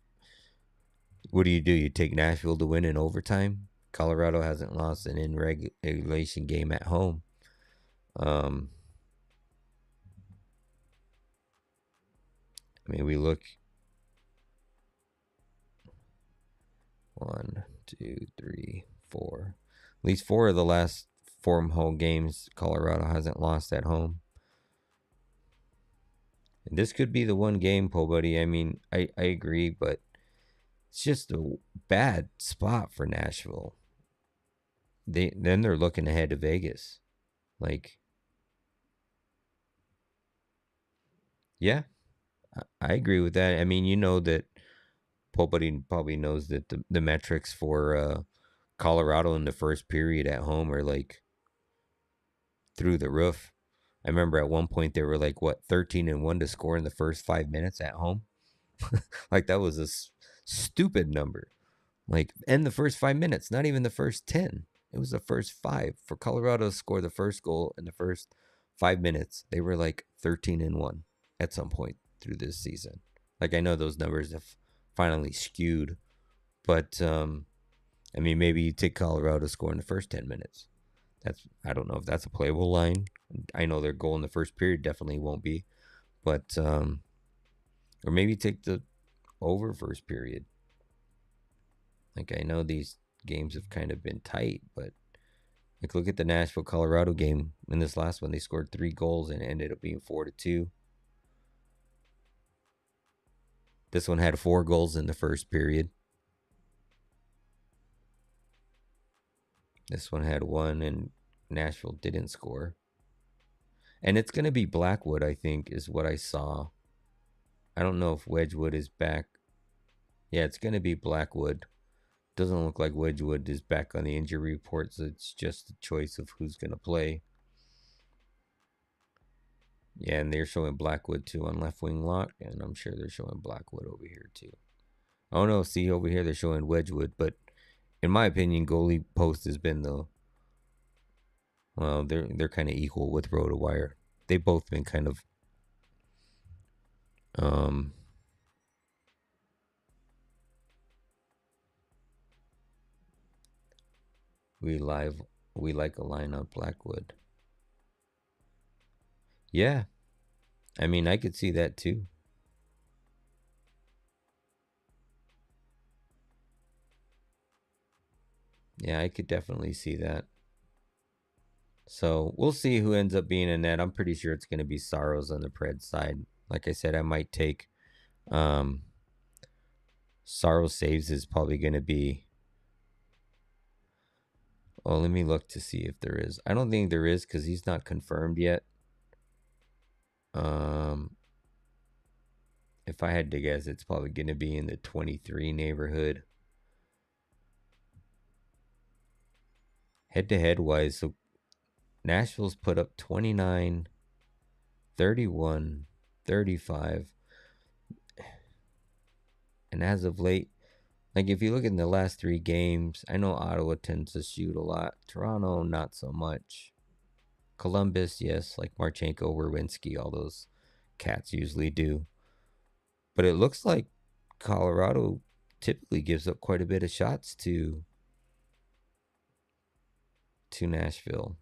What do? You take Nashville to win in overtime? Colorado hasn't lost an in regulation game at home. I mean, we look 1, 2, 3, 4. At least 4 of the last 4 home games, Colorado hasn't lost at home. And this could be the one game, Po Buddy. I mean, I agree, but it's just a bad spot for Nashville. They're looking ahead to Vegas. Like, yeah, I agree with that. I mean, that Po Buddy probably knows that the metrics for Colorado in the first period at home are like through the roof. I remember at one point they were like 13-1 to score in the first 5 minutes at home. Like, that was a stupid number. Like, in the first 5 minutes, not even the first 10. It was the first 5 for Colorado to score the first goal in the first 5 minutes. They were like 13-1 at some point through this season. Like, I know those numbers have finally skewed, but I mean, maybe you take Colorado to score in the first 10 minutes. I don't know if that's a playable line. I know their goal in the first period definitely won't be, but or maybe take the over first period. Like, I know these games have kind of been tight, but like, look at the Nashville Colorado game. In this last one, they scored 3 goals and it ended up being 4-2. This one had 4 goals in the first period. This one had 1 and Nashville didn't score. And it's going to be Blackwood, I think, is what I saw. I don't know if Wedgwood is back. Yeah, it's going to be Blackwood. Doesn't look like Wedgwood is back on the injury report, so it's just a choice of who's going to play. Yeah, and they're showing Blackwood too on left wing lock, and I'm sure they're showing Blackwood over here too. Oh no, see over here they're showing Wedgwood, but in my opinion, goalie post has been Well, they're kind of equal with RotoWire. They've both been kind of um we live we like a line on Blackwood. Yeah. I mean, I could see that too. Yeah, I could definitely see that. So we'll see who ends up being in that. I'm pretty sure it's going to be Saros on the Preds side. Like I said, I might take um, Saros saves is probably going to be. Oh, let me look to see if there is. I don't think there is because he's not confirmed yet. Um, if I had to guess, it's probably going to be in the 23 neighborhood. Head to head wise, so Nashville's put up 29, 31, 35. And as of late, like if you look in the last 3 games, I know Ottawa tends to shoot a lot. Toronto, not so much. Columbus, yes, like Marchenko, Werwinski, all those cats usually do. But it looks like Colorado typically gives up quite a bit of shots to Nashville.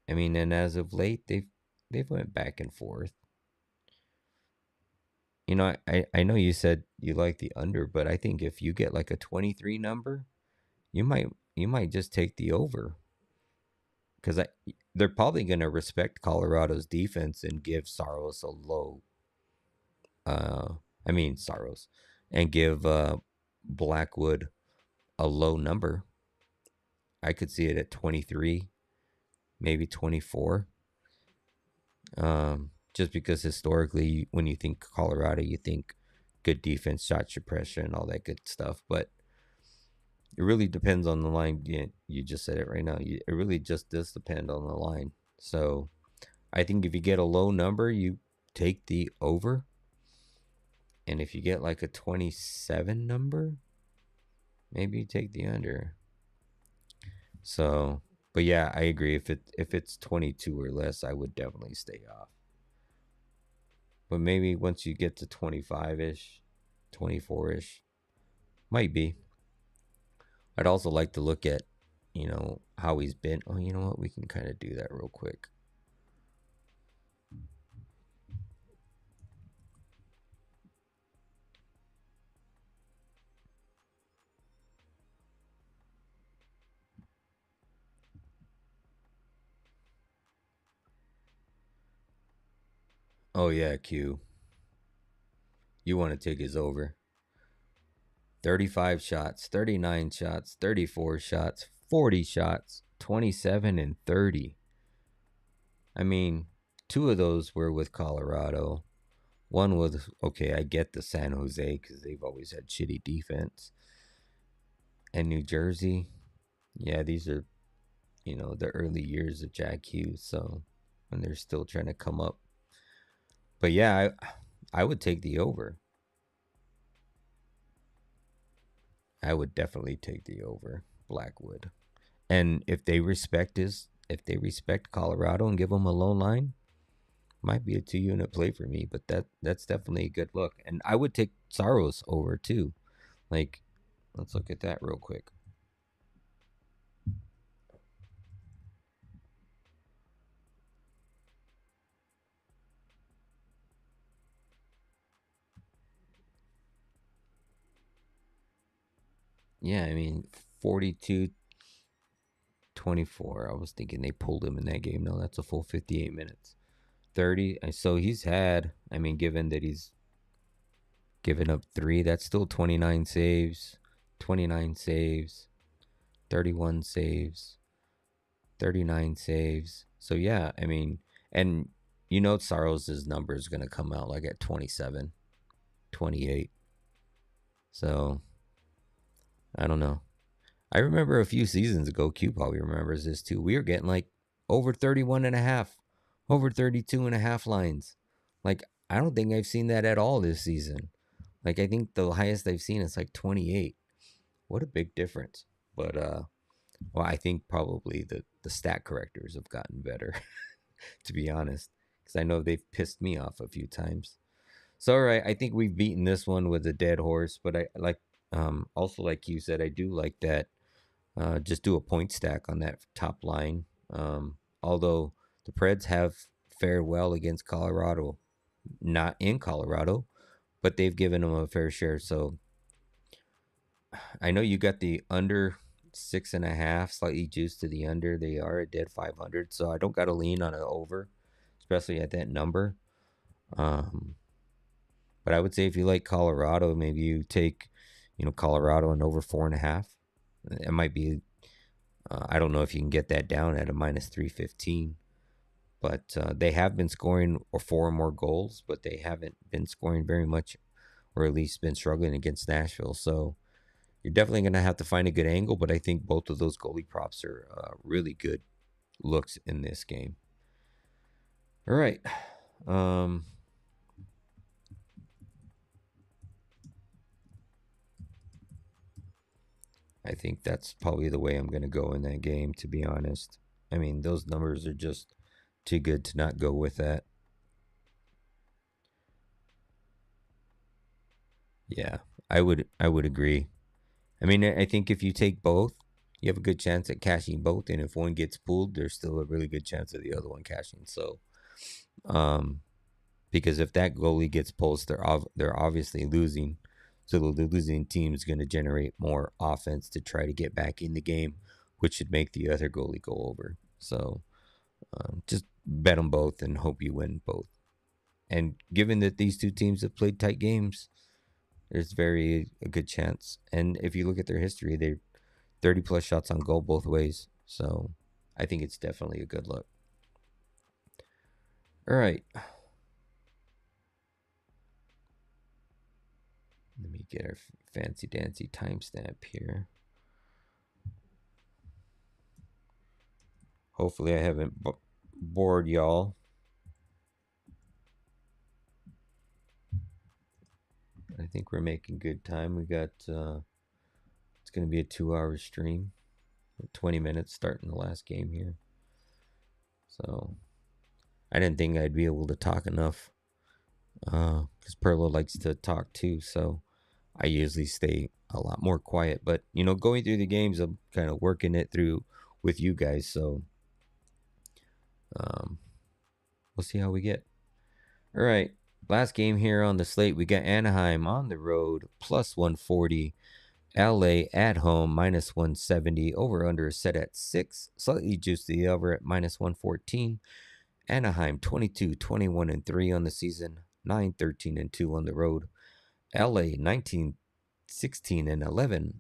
I mean, and as of late, they've went back and forth. You know, I know you said you like the under, but I think if you get like a 23 number, you might just take the over because they're probably going to respect Colorado's defense and give Saros a low. I mean Saros, and give Blackwood a low number. I could see it at 23, maybe 24. Just because historically, when you think Colorado, you think good defense, shot suppression, all that good stuff. But it really depends on the line. You just said it right now. It really just does depend on the line. So I think if you get a low number, you take the over. And if you get like a 27 number, maybe you take the under. So, but yeah, I agree. If it's 22 or less, I would definitely stay off. But maybe once you get to 25-ish, 24-ish, might be. I'd also like to look at, how he's been. Oh, you know what? We can kind of do that real quick. Oh yeah, Q. You want to take his over. 35 shots, 39 shots, 34 shots, 40 shots, 27 and 30. I mean, 2 of those were with Colorado. One was, okay, I get the San Jose because they've always had shitty defense. And New Jersey, yeah, these are, the early years of Jack Hughes. So when they're still trying to come up. But yeah, I would take the over. I would definitely take the over, Blackwood. And if they respect Colorado and give them a low line, might be a 2-unit play for me. But that's definitely a good look. And I would take Saros over too. Like, let's look at that real quick. Yeah, I mean, 42-24. I was thinking they pulled him in that game. No, that's a full 58 minutes. 30. So he's had, I mean, given that he's given up 3, that's still 29 saves, 29 saves, 31 saves, 39 saves. So yeah, I mean, and Saros' number is going to come out like at 27, 28. So I don't know. I remember a few seasons ago, Q probably remembers this too. We were getting like over 31 and a half, over 32 and a half lines. Like, I don't think I've seen that at all this season. I think the highest I've seen is like 28. What a big difference. But Well, I think probably the stat correctors have gotten better, to be honest, because I know they've pissed me off a few times. So, all right, I think we've beaten this one with a dead horse, but I like, also like you said, I do like that. Just do a point stack on that top line. Although the Preds have fared well against Colorado, not in Colorado, but they've given them a fair share. So I know you got the under 6.5, slightly juiced to the under. They are a dead 500, so I don't got to lean on an over, especially at that number. Um, but I would say if you like Colorado, maybe you take, Colorado and over 4.5. It might be. I don't know if you can get that down at a minus 315, but they have been scoring or 4 or more goals, but they haven't been scoring very much, or at least been struggling against Nashville. So you're definitely going to have to find a good angle, but I think both of those goalie props are really good looks in this game. All right. I think that's probably the way I'm going to go in that game, to be honest. I mean, those numbers are just too good to not go with that. Yeah, I would agree. I mean, I think if you take both, you have a good chance at cashing both, and if one gets pulled, there's still a really good chance of the other one cashing. So, because if that goalie gets pulled, they're obviously losing. So the losing team is going to generate more offense to try to get back in the game, which should make the other goalie go over. So just bet them both and hope you win both. And given that these two teams have played tight games, there's a good chance. And if you look at their history, they're 30 plus shots on goal both ways. So I think it's definitely a good look. All right. Let me get our fancy dancy timestamp here. Hopefully I haven't bored y'all. I think we're making good time. We got, it's going to be a 2-hour stream. 20 minutes starting the last game here. So I didn't think I'd be able to talk enough, because Perlo likes to talk too. So I usually stay a lot more quiet. But, going through the games, I'm kind of working it through with you guys. So we'll see how we get. All right. Last game here on the slate, we got Anaheim on the road, plus 140. LA at home, minus 170. Over under is set at 6. Slightly juiced the over at minus 114. Anaheim 22-21-3 on the season, 9-13-2 on the road. LA 19-16-11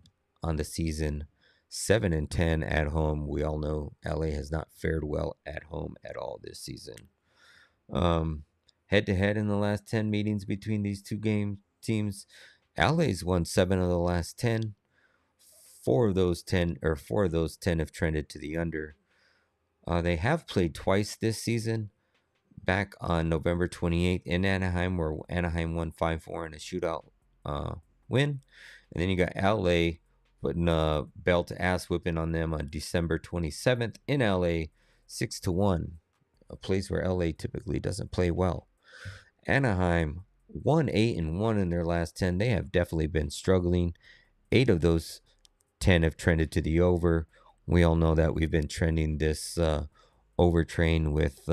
on the season, 7-10 at home. We all know LA has not fared well at home at all this season. Head to head in the last 10 meetings between these two teams, LA's won 7 of the last 10. 4 of those 10 have trended to the under. They have played twice this season. Back on November 28th in Anaheim, where Anaheim won 5-4 in a shootout win. And then you got LA putting a belt ass whipping on them on December 27th in LA, 6-1, a place where LA typically doesn't play well. Anaheim 1-8-1 in their last 10. They have definitely been struggling. 8 of those 10 have trended to the over. We all know that we've been trending this over train with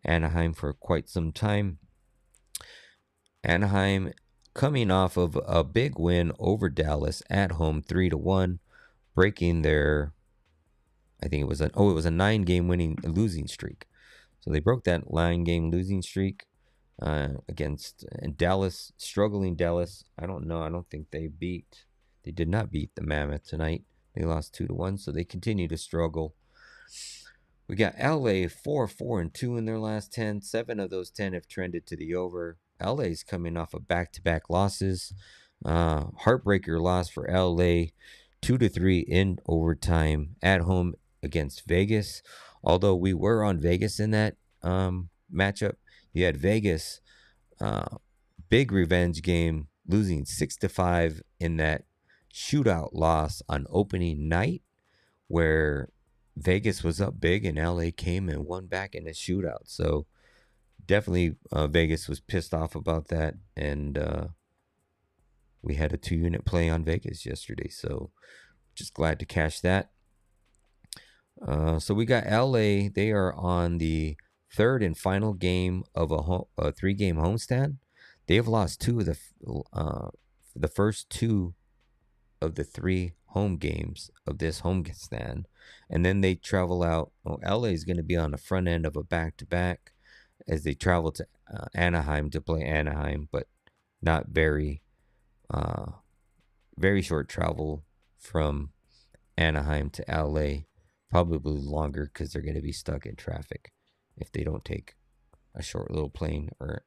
Anaheim for quite some time. Anaheim coming off of a big win over Dallas at home, 3-1, breaking their, I think it was a 9-game losing streak. So they broke that 9-game losing streak against Dallas, struggling Dallas. I don't know. I don't think they did not beat the Mammoth tonight. They lost 2-1, so they continue to struggle. We got LA 4-4-2 in their last 10. 7 of those 10 have trended to the over. LA's coming off of back-to-back losses. Heartbreaker loss for LA, 2-3 in overtime at home against Vegas. Although we were on Vegas in that matchup, you had Vegas, big revenge game, losing 6-5 in that shootout loss on opening night, where Vegas was up big and LA came and won back in a shootout. So definitely Vegas was pissed off about that. And we had a 2-unit play on Vegas yesterday. So just glad to cash that. So we got LA. They are on the third and final game of a 3-game homestand. They have lost the first 2 of the 3 home games of this homestand, and then they travel out. LA is going to be on the front end of a back-to-back as they travel to Anaheim to play Anaheim, but not very short travel from Anaheim to LA. Probably longer because they're going to be stuck in traffic if they don't take a short little plane, or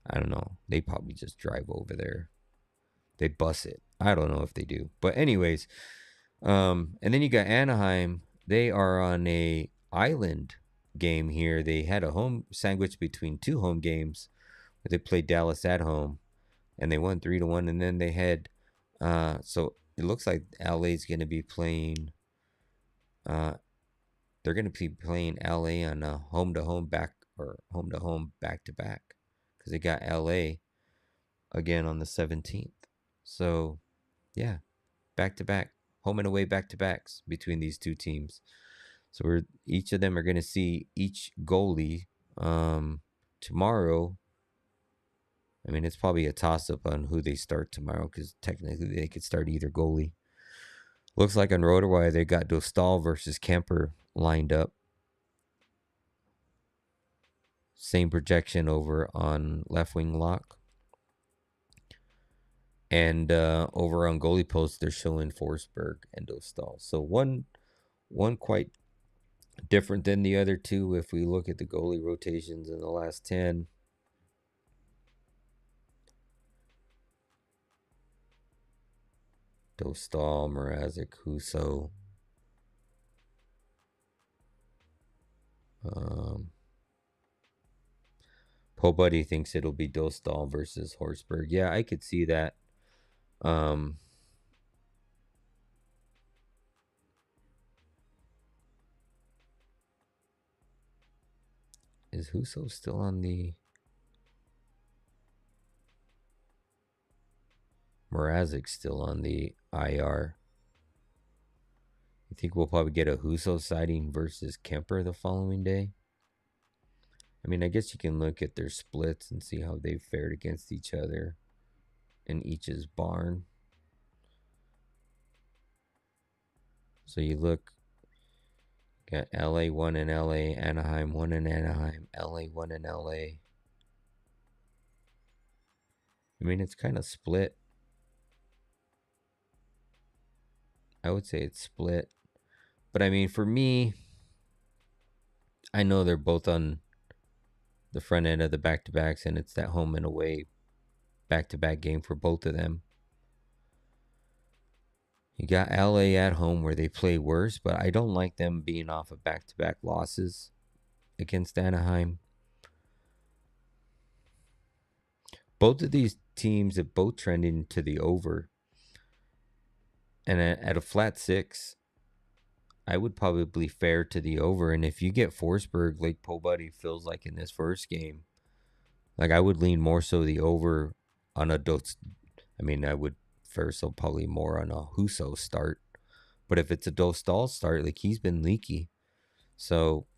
I don't know. They probably just drive over there. They bus it. I don't know if they do. But anyways, and then you got Anaheim. They are on a island game here. They had a home sandwich between 2 home games. They played Dallas at home, and they won 3-1. And then they had, so it looks like LA is going to be playing. They're going to be playing LA on a home-to-home back-to-back because they got LA again on the 17th. So, yeah, back-to-back, home and away back-to-backs between these 2 teams. So each of them are going to see each goalie tomorrow. I mean, it's probably a toss-up on who they start tomorrow because technically they could start either goalie. Looks like on RotoWire they got Dostal versus Kemper lined up. Same projection over on Left Wing Lock. And over on goalie post, they're showing Forsberg and Dostal. So one quite different than the other 2 if we look at the goalie rotations in the last 10. Dostal, Mrazek, Husso. Poe Buddy thinks it'll be Dostal versus Forsberg. Yeah, I could see that. Is Husso still on the... Mrazek's still on the IR. You think we'll probably get a Husso sighting versus Kemper the following day? I mean, I guess you can look at their splits and see how they've fared against each other in each's barn. So you look, got LA 1 in LA, Anaheim 1 in Anaheim, LA 1 in LA. I mean, it's kind of split. I would say it's split. But I mean, for me, I know they're both on the front end of the back-to-backs, and it's that home and away back-to-back game for both of them. You got LA at home where they play worse, but I don't like them being off of back-to-back losses against Anaheim. Both of these teams have both trending to the over. And at a flat 6, I would probably fare to the over. And if you get Forsberg, like Poe Buddy feels like in this first game, like I would lean more so the over on a I would fare so probably more on a Husso start. But if it's a Dostal start, like he's been leaky. So,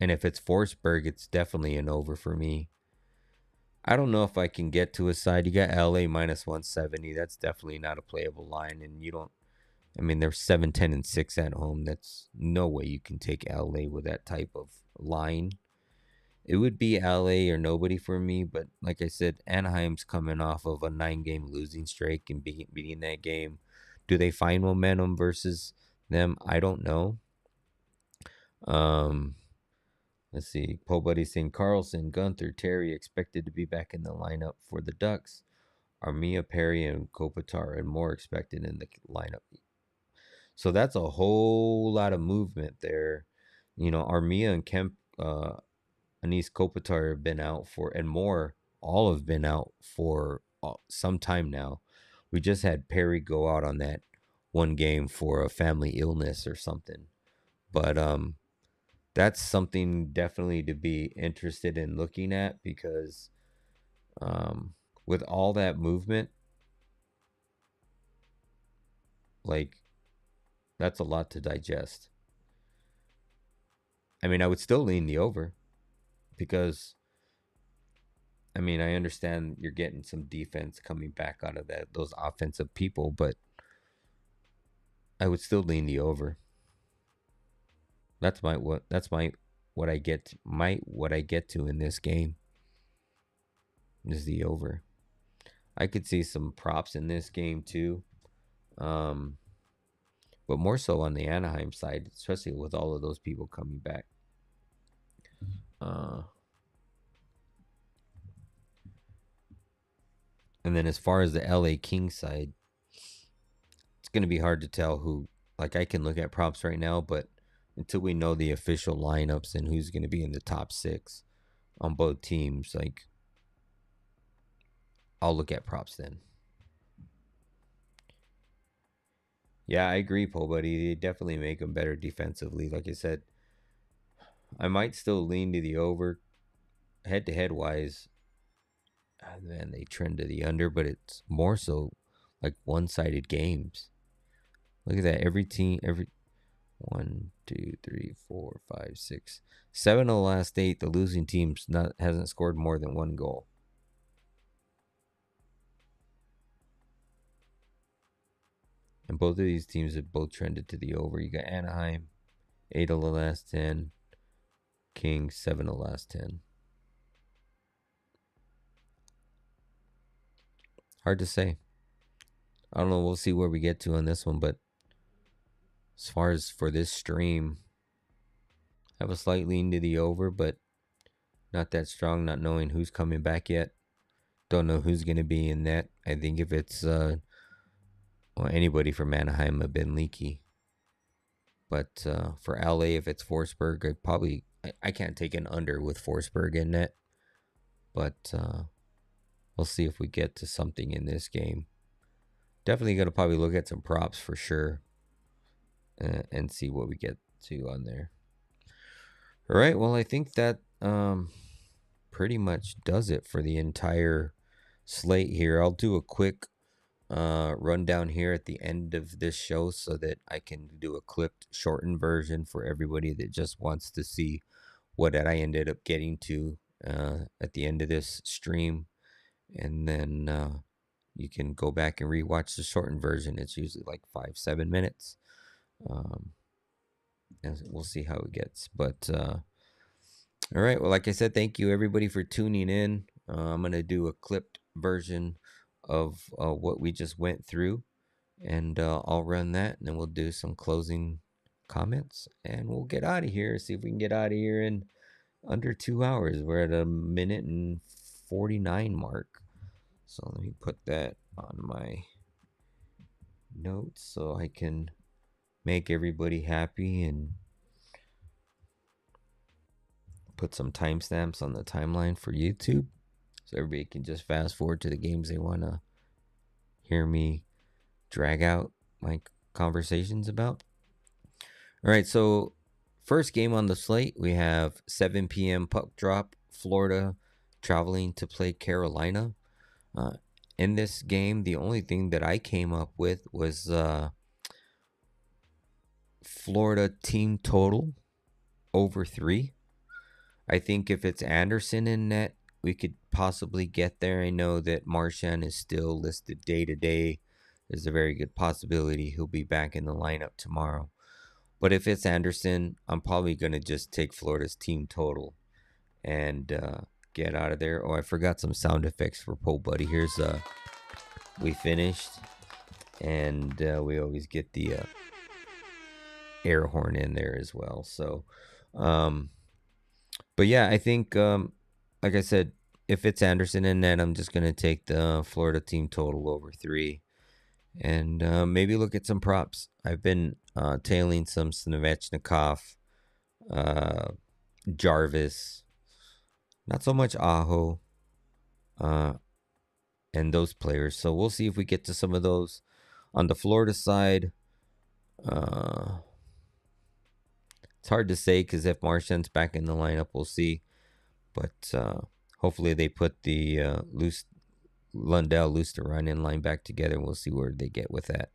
and if it's Forsberg, it's definitely an over for me. I don't know if I can get to a side. You got LA minus 170. That's definitely not a playable line. And you don't, I mean, they're 7, 10, and 6 at home. That's no way you can take LA with that type of line. It would be LA or nobody for me. But like I said, Anaheim's coming off of a 9-game losing streak and beating that game. Do they find momentum versus them? I don't know. Let's see. Poe Buddy saying Carlson, Gunther, Terry expected to be back in the lineup for the Ducks. Armia, Perry, and Kopitar and more expected in the lineup. So that's a whole lot of movement there. You know, Armia and Kemp, Anis Kopitar have been out for, and more, all have been out for some time now. We just had Perry go out on that one game for a family illness or something. But that's something definitely to be interested in looking at, because with all that movement, like, that's a lot to digest. I mean, I would still lean the over, because I mean, I understand you're getting some defense coming back out of those offensive people, but I would still lean the over. That's what I get to in this game is the over. I could see some props in this game too. But more so on the Anaheim side, especially with all of those people coming back. And then as far as the LA Kings side, it's going to be hard to tell who. Like, I can look at props right now, but until we know the official lineups and who's going to be in the top 6 on both teams, like, I'll look at props then. Yeah, I agree, Paul, buddy. They definitely make them better defensively. Like I said, I might still lean to the over. Head-to-head wise, then they trend to the under, but it's more so like one-sided games. Look at that. Every 1, 2, 3, 4, 5, 6, 7 of the last 8, the losing teams hasn't scored more than 1 goal. And both of these teams have both trended to the over. You got Anaheim, 8 of the last 10. Kings, 7 of the last 10. Hard to say. I don't know. We'll see where we get to on this one. But as far as for this stream, I have a slight lean to the over, but not that strong, not knowing who's coming back yet. Don't know who's going to be in net. I think if it's anybody from Anaheim have been leaky. But for LA, if it's Forsberg, I can't take an under with Forsberg in net. But we'll see if we get to something in this game. Definitely going to probably look at some props for sure and see what we get to on there. All right. Well, I think that pretty much does it for the entire slate here. I'll do a quick rundown here at the end of this show so that I can do a clipped, shortened version for everybody that just wants to see what I ended up getting to at the end of this stream. And then you can go back and rewatch the shortened version. It's usually like 5-7 minutes. And we'll see how it gets. But all right. Well, like I said, thank you everybody for tuning in. I'm going to do a clipped version of what we just went through, and I'll run that, and then we'll do some closing comments, and we'll get out of here. See if we can get out of here in under 2 hours. We're at a minute and 49 mark. So let me put that on my notes so I can make everybody happy and put some timestamps on the timeline for YouTube, so everybody can just fast forward to the games they want to hear me drag out my conversations about. All right, so first game on the slate, we have 7 p.m. puck drop, Florida traveling to play Carolina. In this game, the only thing that I came up with was Florida team total over 3. I think if it's Anderson in net, we could possibly get there. I know that Marchand is still listed day to day. There's a very good possibility he'll be back in the lineup tomorrow. But if it's Anderson, I'm probably going to just take Florida's team total and get out of there. Oh, I forgot some sound effects for Poe Buddy. Here's we finished. And we always get the air horn in there as well. So, but yeah, I think, like I said, if it's Anderson in net, I'm just going to take the Florida team total over 3 and maybe look at some props. I've been tailing some Svechnikov, Jarvis, not so much Aho, and those players. So we'll see if we get to some of those. On the Florida side, It's hard to say because if Marchand's back in the lineup, we'll see. But hopefully they put the Lundell, Luster-Ryan line back together, and we'll see where they get with that.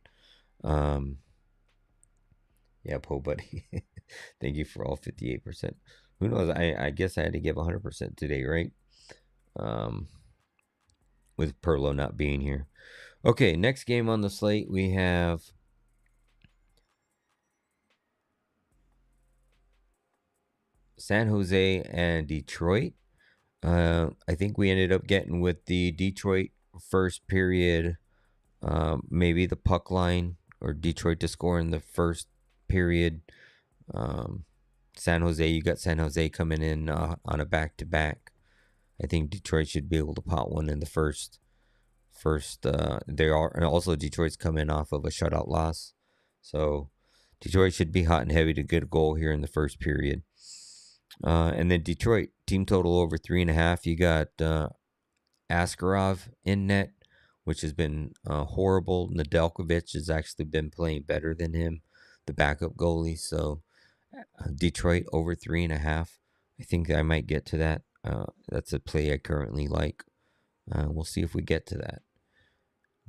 Yeah, Poe Buddy. Thank you for all 58%. Who knows? I guess I had to give 100% today, right? With Perlo not being here. Okay, next game on the slate, we have San Jose and Detroit. I think we ended up getting with the Detroit first period, maybe the puck line, or Detroit to score in the first period. San Jose, you got San Jose coming in on a back-to-back. I think Detroit should be able to pot one in the first. They are, and also Detroit's coming off of a shutout loss, so Detroit should be hot and heavy to get a goal here in the first period. And then Detroit team total over 3.5. You got Askarov in net, which has been horrible. Nedeljkovic has actually been playing better than him, the backup goalie. So Detroit over 3.5. I think I might get to that. That's a play I currently like. We'll see if we get to that.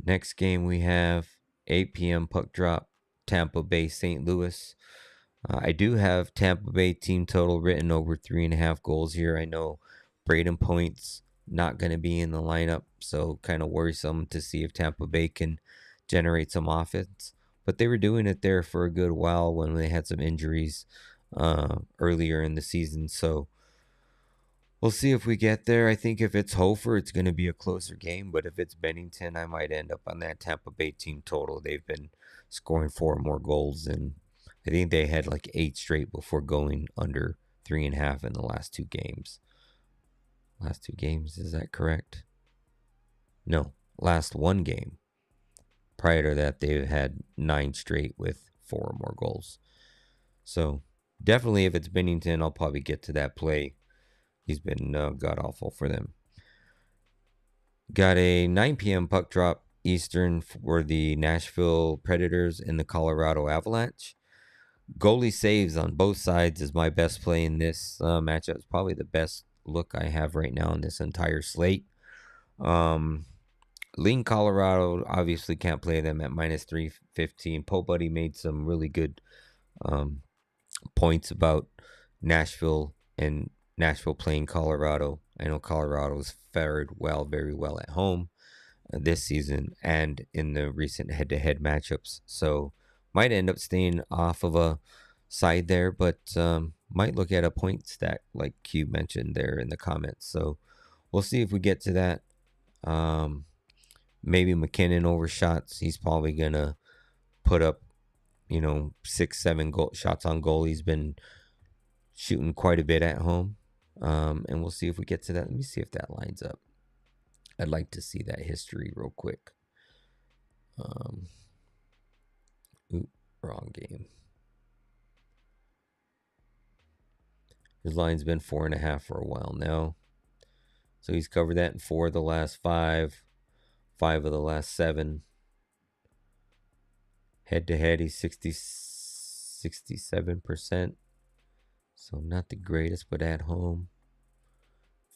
Next game we have 8 p.m. puck drop, Tampa Bay, St. Louis. I do have Tampa Bay team total written over 3.5 goals here. I know Braden Point's not going to be in the lineup, so kind of worrisome to see if Tampa Bay can generate some offense. But they were doing it there for a good while when they had some injuries earlier in the season. So we'll see if we get there. I think if it's Hofer, it's going to be a closer game. But if it's Bennington, I might end up on that Tampa Bay team total. They've been scoring 4 more goals, and I think they had like 8 straight before going under 3.5 in the last 2 games. Last 2 games, is that correct? No, last 1 game. Prior to that, they had 9 straight with 4 or more goals. So definitely, if it's Bennington, I'll probably get to that play. He's been god-awful for them. Got a 9 p.m. puck drop Eastern for the Nashville Predators and the Colorado Avalanche. Goalie saves on both sides is my best play in this matchup. It's probably the best look I have right now in this entire slate. Lean Colorado obviously can't play them at minus 315. Poe Buddy made some really good points about Nashville and Nashville playing Colorado. I know Colorado's fared very well at home this season and in the recent head-to-head matchups. So might end up staying off of a side there, but might look at a point stack like Q mentioned there in the comments. So we'll see if we get to that. Maybe McKinnon over shots. He's probably going to put up, 6-7 shots on goal. He's been shooting quite a bit at home. And we'll see if we get to that. Let me see if that lines up. I'd like to see that history real quick. Wrong game. His line's been 4.5 for a while now. So he's covered that in 4 of the last 5, 5 of the last 7. Head to head, he's 67%. So not the greatest, but at home,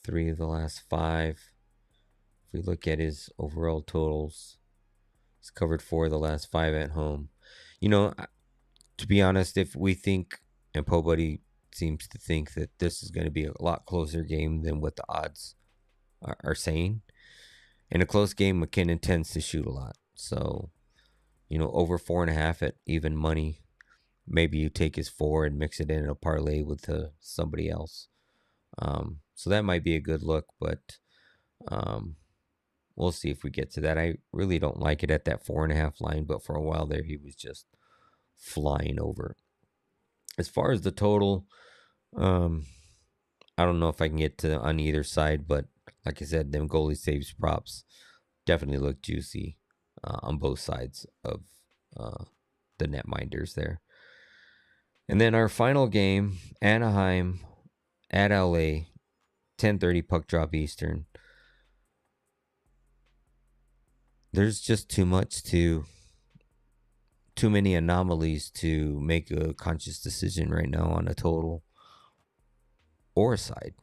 3 of the last 5. If we look at his overall totals, he's covered 4 of the last 5 at home. To be honest, if we think, and Poe Buddy seems to think that this is going to be a lot closer game than what the odds are saying. In a close game, McKinnon tends to shoot a lot. So, over 4.5 at even money. Maybe you take his 4 and mix it in a parlay with somebody else. So that might be a good look, but we'll see if we get to that. I really don't like it at that 4.5 line, but for a while there, he was just flying over. As far as the total, I don't know if I can get to on either side, but like I said, them goalie saves props definitely look juicy on both sides of the netminders there. And then our final game, Anaheim at LA, 10:30 puck drop Eastern. There's just too much to too many anomalies to make a conscious decision right now on a total or a side.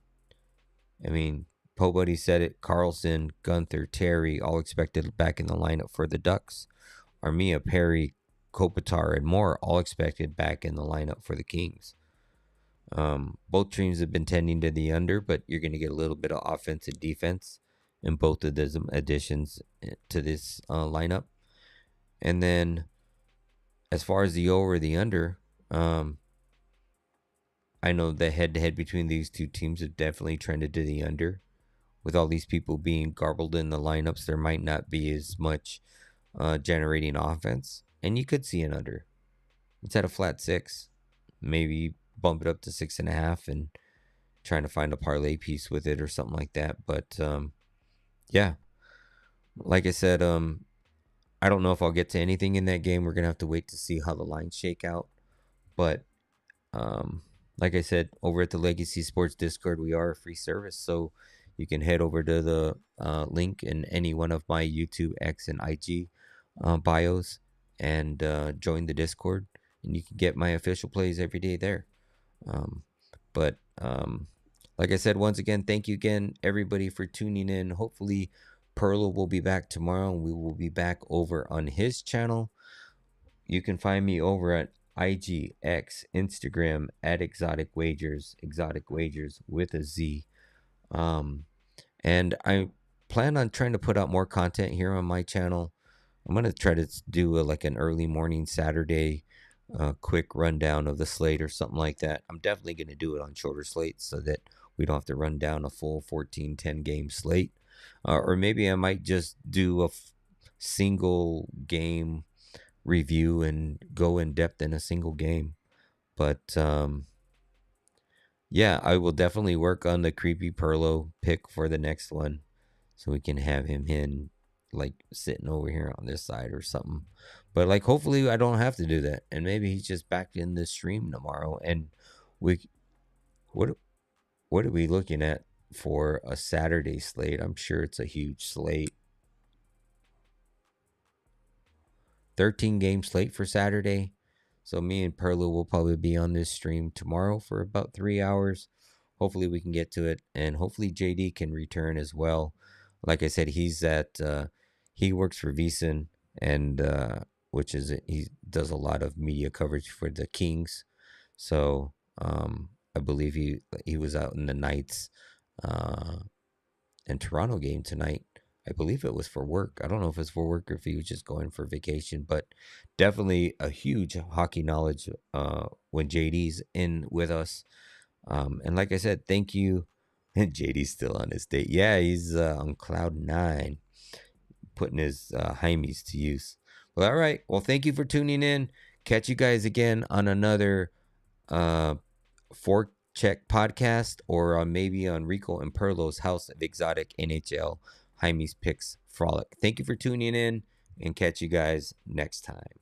I mean, Po Buddy said it. Carlson, Gunther, Terry, all expected back in the lineup for the Ducks. Armia, Perry, Kopitar, and more all expected back in the lineup for the Kings. Both teams have been tending to the under, but you're going to get a little bit of offense and defense in both of those additions to this lineup. And then as far as the over or the under, I know the head-to-head between these two teams have definitely trended to the under. With all these people being garbled in the lineups, there might not be as much generating offense. And you could see an under. It's at a flat 6. Maybe bump it up to 6.5 and trying to find a parlay piece with it or something like that. But yeah, like I said, I don't know if I'll get to anything in that game. We're going to have to wait to see how the lines shake out. But like I said, over at the Legacy Sports Discord, we are a free service. So you can head over to the link in any one of my YouTube, X, and IG bios and join the Discord. And you can get my official plays every day there. But like I said, once again, thank you again, everybody, for tuning in. Hopefully, Perlo will be back tomorrow, and we will be back over on his channel. You can find me over at IG, X, Instagram at Exotic Wagers with a Z. And I plan on trying to put out more content here on my channel. I'm going to try to do like an early morning Saturday quick rundown of the slate or something like that. I'm definitely going to do it on shorter slates so that we don't have to run down a full 10 game slate. Or maybe I might just do a single game review and go in depth in a single game. But yeah, I will definitely work on the creepy Perlo pick for the next one so we can have him in like sitting over here on this side or something. But like hopefully I don't have to do that, and maybe he's just back in the stream tomorrow. And what are we looking at for a Saturday slate? I'm sure it's a huge slate. 13 game slate for Saturday. So me and Perlo will probably be on this stream tomorrow for about 3 hours. Hopefully we can get to it, and hopefully JD can return as well. Like I said, he's at he works for VSiN, and which is he does a lot of media coverage for the Kings. So I believe he was out in the Knights and Toronto game tonight. I believe it was for work. I don't know if it's for work or if he was just going for vacation, but definitely a huge hockey knowledge when JD's in with us. And like I said, thank you. And JD's still on his date. Yeah, he's on cloud 9, putting his Heimies to use. Well, all right. Well, thank you for tuning in. Catch you guys again on another ForeCheck podcast, or maybe on Rico and Perlo's House of Exotic NHL Heimies Picks Frolic. Thank you for tuning in, and catch you guys next time.